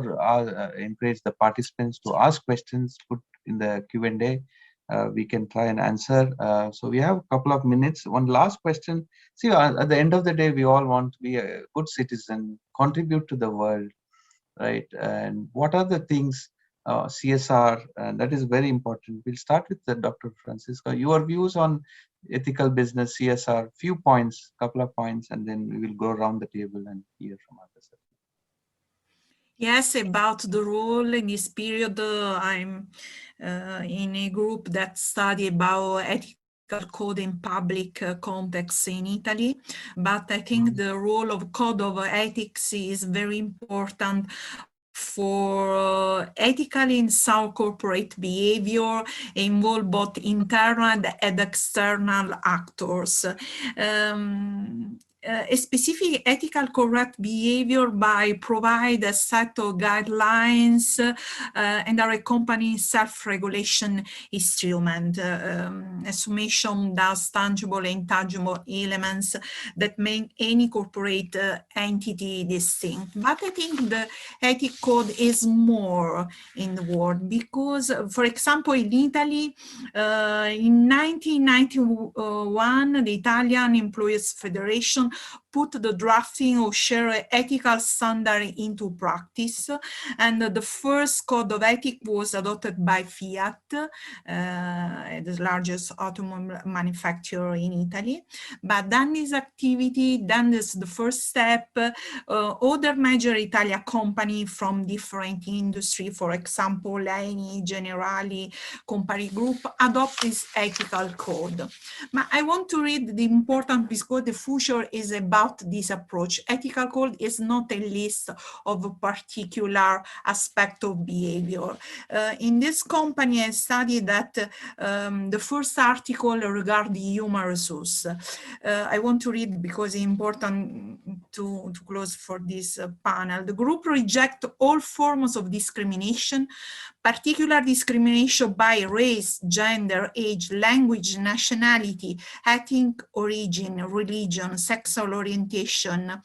encourage the participants to ask questions, put in the Q&A. We can try and answer. So we have a couple of minutes. One last question. See, at the end of the day, we all want to be a good citizen, contribute to the world, right? And what are the things, CSR, and that is very important. We'll start with Dr. Francisco. Your views on ethical business, CSR, few points, couple of points, and then we will go around the table and hear from others. Yes, about the role in this period, I'm in a group that study about ethical code in public context in Italy, but I think the role of code of ethics is very important for ethical in sound corporate behavior, involve both internal and external actors. A specific ethical correct behavior by provide a set of guidelines and are accompanying self-regulation instrument. A summation does tangible and intangible elements that make any corporate entity distinct. But I think the ethic code is more in the world because, for example, in Italy, in 1991, the Italian Employees Federation put the drafting of shared ethical standard into practice, and the first code of ethics was adopted by Fiat, the largest automobile manufacturer in Italy. But then this activity, then this the first step, other major Italian companies from different industry, for example, Eni, Generali, Campari Group, adopt this ethical code. But I want to read the important because the future is about this approach. Ethical code is not a list of a particular aspect of behavior. In this company, I studied that the first article regarding human resource. I want to read because it's important to close for this panel. The group reject all forms of discrimination, particular discrimination by race, gender, age, language, nationality, ethnic origin, religion, sexual orientation,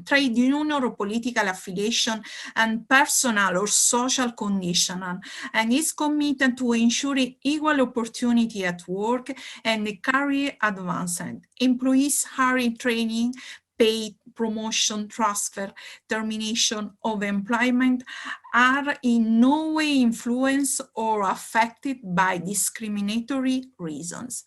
trade union or political affiliation, and personal or social condition, and is committed to ensuring equal opportunity at work and career advancement. Employees hiring, training, paid, promotion, transfer, termination of employment are in no way influenced or affected by discriminatory reasons.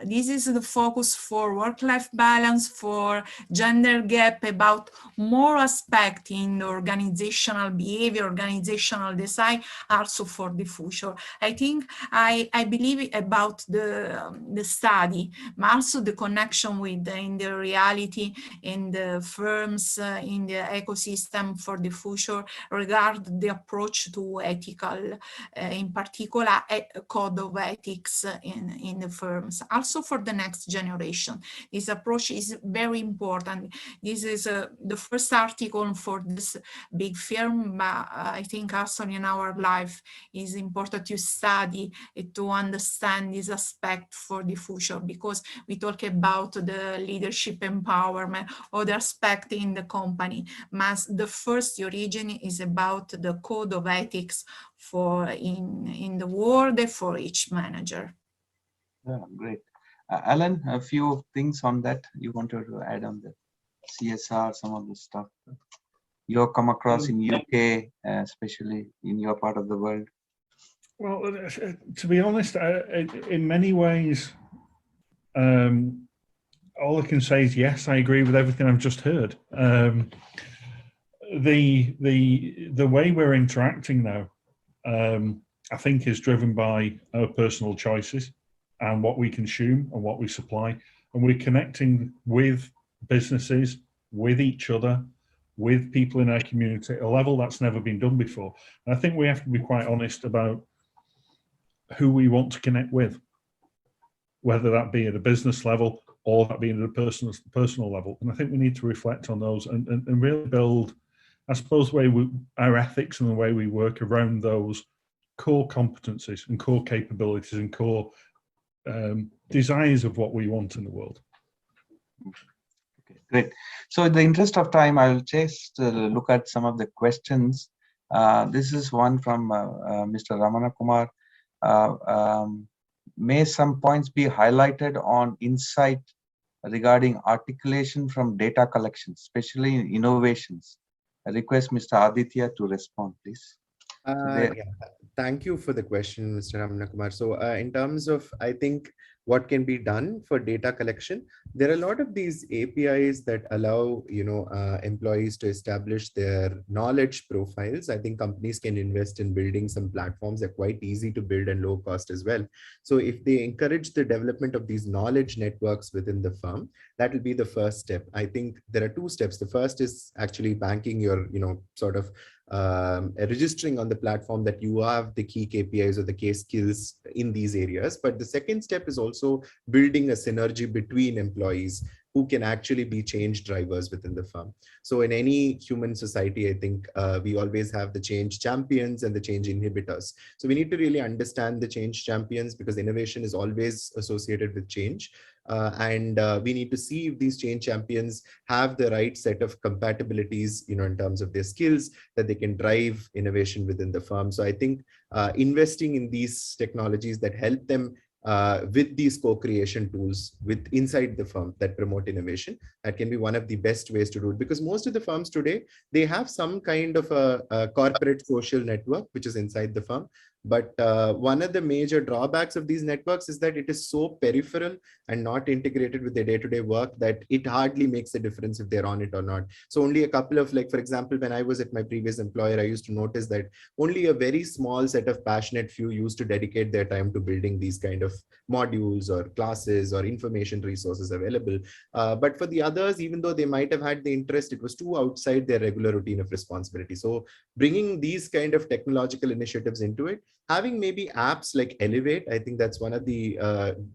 This is the focus for work-life balance, for gender gap, about more aspects in organizational behavior, organizational design, also for the future. I think I believe about the study, but also the connection with in the reality in the firms, in the ecosystem for the future, regard the approach to ethical, in particular, code of ethics in the firms. Also for the next generation, this approach is very important. This is the first article for this big firm, but I think also in our life is important to study and to understand this aspect for the future, because we talk about the leadership empowerment, other aspect in the company, but the first origin is about the code of ethics for in the world for each manager. Yeah, great. Alan, a few things on that you wanted to add on the CSR, some of the stuff. you have come across in UK, especially in your part of the world? Well, to be honest, in many ways, all I can say is yes, I agree with everything I've just heard. The way we're interacting now, I think, is driven by our personal choices and what we consume and what we supply, and we're connecting with businesses, with each other, with people in our community at a level that's never been done before. And I think we have to be quite honest about who we want to connect with, whether that be at a business level or that be at a personal level. And I think we need to reflect on those and really build, I suppose, our ethics and the way we work around those core competencies and core capabilities and core desires of what we want in the world. Okay, great. So in the interest of time, I'll just look at some of the questions. This is one from Mr. Ramana Kumar. May some points be highlighted on insight regarding articulation from data collection, especially in innovations? I request Mr. Aditya to respond, please. Yeah. Thank you for the question, Mr. Ramana Kumar. So in terms of, I think, what can be done for data collection, there are a lot of these APIs that allow, employees to establish their knowledge profiles. I think companies can invest in building some platforms that are quite easy to build and low cost as well. So if they encourage the development of these knowledge networks within the firm, that will be the first step. I think there are two steps. The first is actually banking your, registering on the platform that you have the key KPIs or the key skills in these areas. But the second step is also building a synergy between employees who can actually be change drivers within the firm. So in any human society, I think we always have the change champions and the change inhibitors. So we need to really understand the change champions, because innovation is always associated with change. We need to see if these change champions have the right set of compatibilities, in terms of their skills, that they can drive innovation within the firm. So I think investing in these technologies that help them with these co-creation tools inside the firm that promote innovation, that can be one of the best ways to do it. Because most of the firms today, they have some kind of a corporate social network which is inside the firm. But one of the major drawbacks of these networks is that it is so peripheral and not integrated with their day-to-day work that it hardly makes a difference if they're on it or not. So only a couple of, for example, when I was at my previous employer, I used to notice that only a very small set of passionate few used to dedicate their time to building these kind of modules or classes or information resources available. But for the others, even though they might have had the interest, it was too outside their regular routine of responsibility. So bringing these kind of technological initiatives into it, having maybe apps like Elevate, I think that's one of the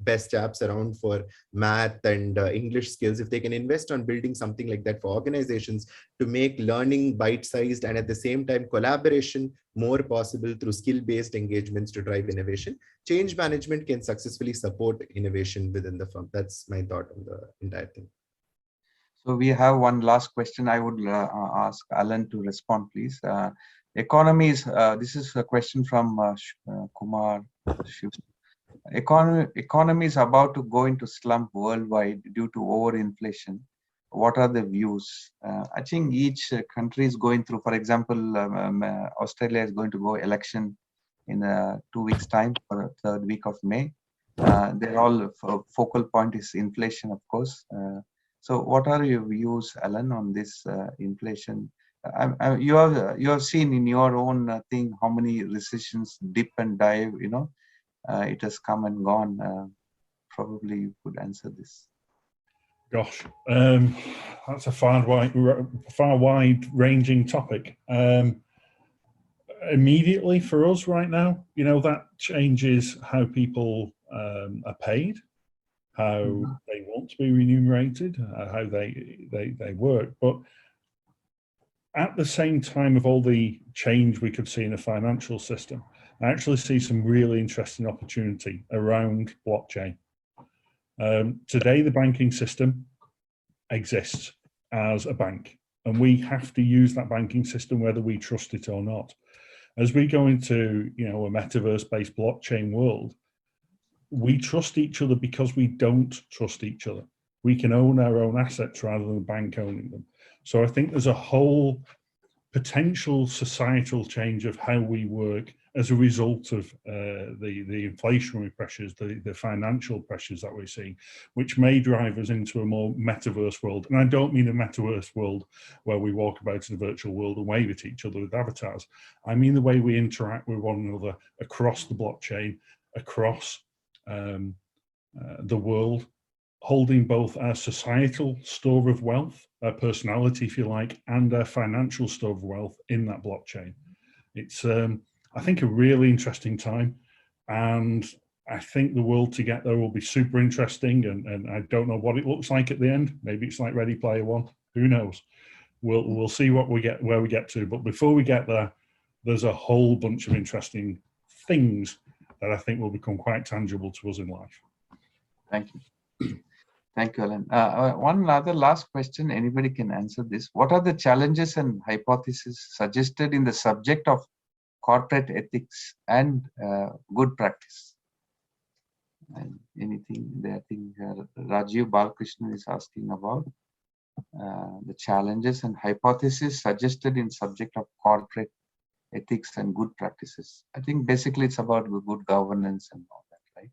best apps around for math and English skills. If they can invest on building something like that for organizations to make learning bite-sized and at the same time collaboration more possible through skill-based engagements to drive innovation, change management can successfully support innovation within the firm. That's my thought on the entire thing. So we have one last question. I would ask Alan to respond, please. Economies, this is a question from Kumar. Economy is about to go into slump worldwide due to overinflation. What are the views? I think each country is going through, for example, Australia is going to go election in 2 weeks' time for the third week of May. They're all focal point is inflation, of course. So what are your views, Alan, on this inflation? You have seen in your own thing how many recessions dip and dive, it has come and gone. Probably you could answer this. Gosh, that's a far wide-ranging topic. Immediately for us right now, that changes how people are paid, how they want to be remunerated, how they work. But at the same time of all the change we could see in the financial system, I actually see some really interesting opportunity around blockchain. Today, the banking system exists as a bank, and we have to use that banking system whether we trust it or not. As we go into, a metaverse-based blockchain world, we trust each other because we don't trust each other. We can own our own assets rather than the bank owning them. So I think there's a whole potential societal change of how we work as a result of the inflationary pressures, the financial pressures that we're seeing, which may drive us into a more metaverse world. And I don't mean a metaverse world where we walk about in a virtual world and wave at each other with avatars. I mean the way we interact with one another across the blockchain, across the world, holding both our societal store of wealth, our personality, if you like, and our financial store of wealth in that blockchain. It's, I think, a really interesting time. And I think the world to get there will be super interesting. And I don't know what it looks like at the end. Maybe it's like Ready Player One. Who knows? We'll see what we get, where we get to. But before we get there, there's a whole bunch of interesting things that I think will become quite tangible to us in life. Thank you. Thank you, Alan. One other last question, anybody can answer this. What are the challenges and hypotheses suggested in the subject of corporate ethics and good practice? And anything there, I think Rajiv Balkrishnan is asking about the challenges and hypotheses suggested in subject of corporate ethics and good practices. I think basically it's about good governance and all that, right?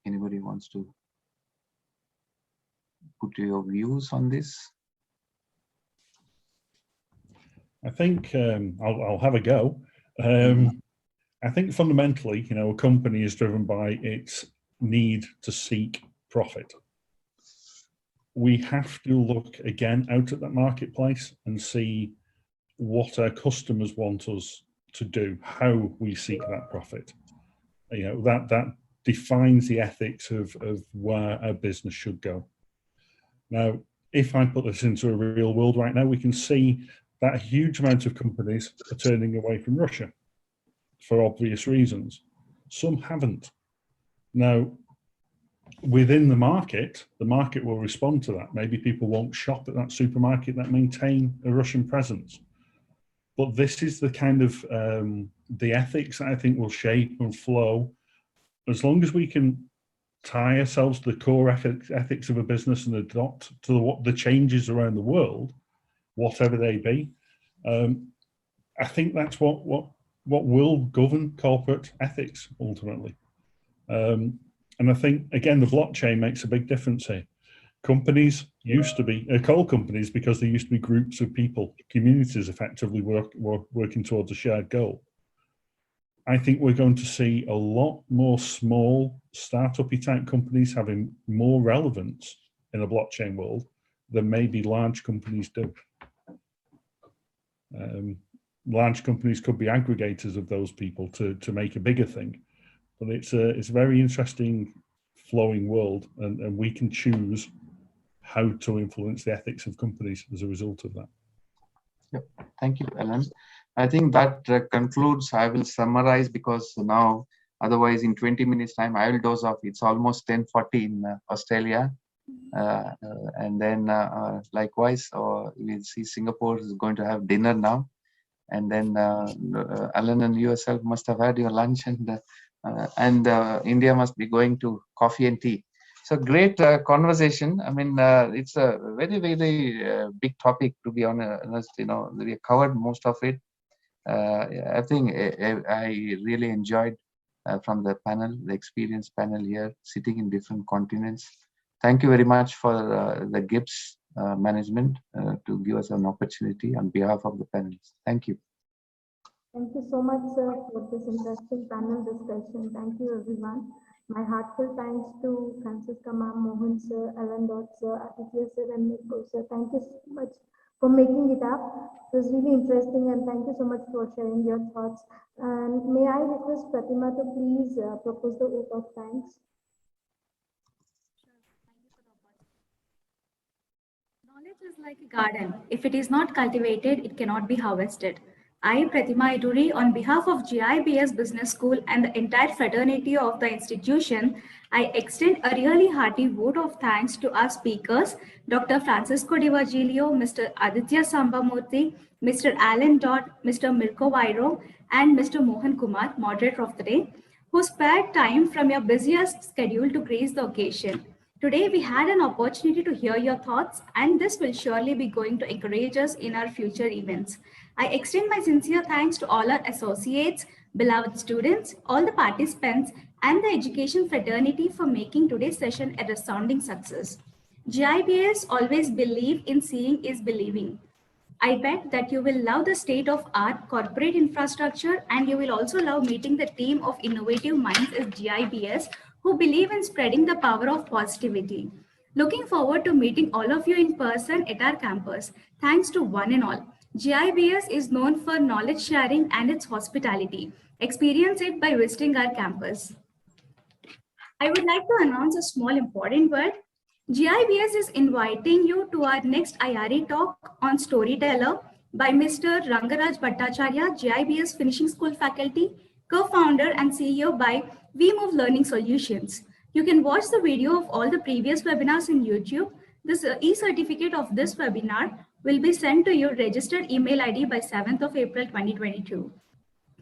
Anybody wants to put your views on this? I think I'll have a go. I think fundamentally, you know, a company is driven by its need to seek profit. We have to look again out at that marketplace and see what our customers want us to do, how we seek that profit. You know, that defines the ethics of where our business should go. Now, if I put this into a real world right now, we can see that a huge amount of companies are turning away from Russia for obvious reasons. Some haven't. Now, within the market will respond to that. Maybe people won't shop at that supermarket that maintain a Russian presence. But this is the kind of the ethics that I think will shape and flow. As long as we can tie ourselves to the core ethics of a business and adopt to the changes around the world, whatever they be, I think that's what will govern corporate ethics ultimately. And I think, again, the blockchain makes a big difference here. Companies used to be coal companies because they used to be groups of people, communities effectively working towards a shared goal. I think we're going to see a lot more small startup-y type companies having more relevance in a blockchain world than maybe large companies do. Large companies could be aggregators of those people to make a bigger thing, but it's a very interesting flowing world, and we can choose how to influence the ethics of companies as a result of that. Yep. Thank you, Alan. I think that concludes. I will summarize because now, otherwise in 20 minutes time, I will doze off. It's almost 10:40 in Australia. And then likewise, we'll see Singapore is going to have dinner now. And then Alan and you yourself must have had your lunch, and India must be going to coffee and tea. So great conversation. I mean, it's a very, very big topic, to be honest. You know, we covered most of it. I think I really enjoyed from the panel, the experienced panel here, sitting in different continents. Thank you very much for the GIBS management to give us an opportunity on behalf of the panelists. Thank you. Thank you so much, sir, for this interesting panel discussion. Thank you, everyone. My heartfelt thanks to Francisca Ma'am, Mohan sir, Alan Dot sir, Aditya sir, and Mirko sir. Thank you so much for making it up. It was really interesting, and thank you so much for sharing your thoughts. And may I request Pratima to please propose the vote of thanks? Knowledge is like a garden. If it is not cultivated, it cannot be harvested. I, Pratima Iduri, on behalf of GIBS Business School and the entire fraternity of the institution, I extend a really hearty vote of thanks to our speakers, Dr. Francisco Di Virgilio, Mr. Aditya Samba Murthy, Mr. Alan Dodd, Mr. Mirko Vairo, and Mr. Mohan Kumar, moderator of the day, who spared time from your busiest schedule to grace the occasion. Today, we had an opportunity to hear your thoughts, and this will surely be going to encourage us in our future events. I extend my sincere thanks to all our associates, beloved students, all the participants, and the education fraternity for making today's session a resounding success. GIBS always believe in seeing is believing. I bet that you will love the state-of-art corporate infrastructure, and you will also love meeting the team of innovative minds as GIBS who believe in spreading the power of positivity. Looking forward to meeting all of you in person at our campus. Thanks to one and all. GIBS is known for knowledge sharing and its hospitality. Experience it by visiting our campus. I would like to announce a small important word. GIBS is inviting you to our next IRE talk on Storyteller by Mr. Rangaraj Bhattacharya, GIBS Finishing School faculty, co-founder and CEO by We Move Learning Solutions. You can watch the video of all the previous webinars in YouTube. This e-certificate of this webinar will be sent to your registered email ID by 7th of April 2022.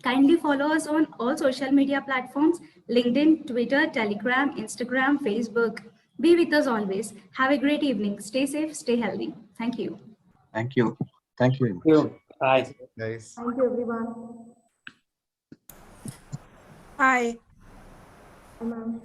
Kindly follow us on all social media platforms, LinkedIn, Twitter, Telegram, Instagram, Facebook. Be with us always. Have a great evening. Stay safe, stay healthy. Thank you. Thank you. Thank you. Bye. Nice. Thank you, everyone. Hi. Bye, ma'am.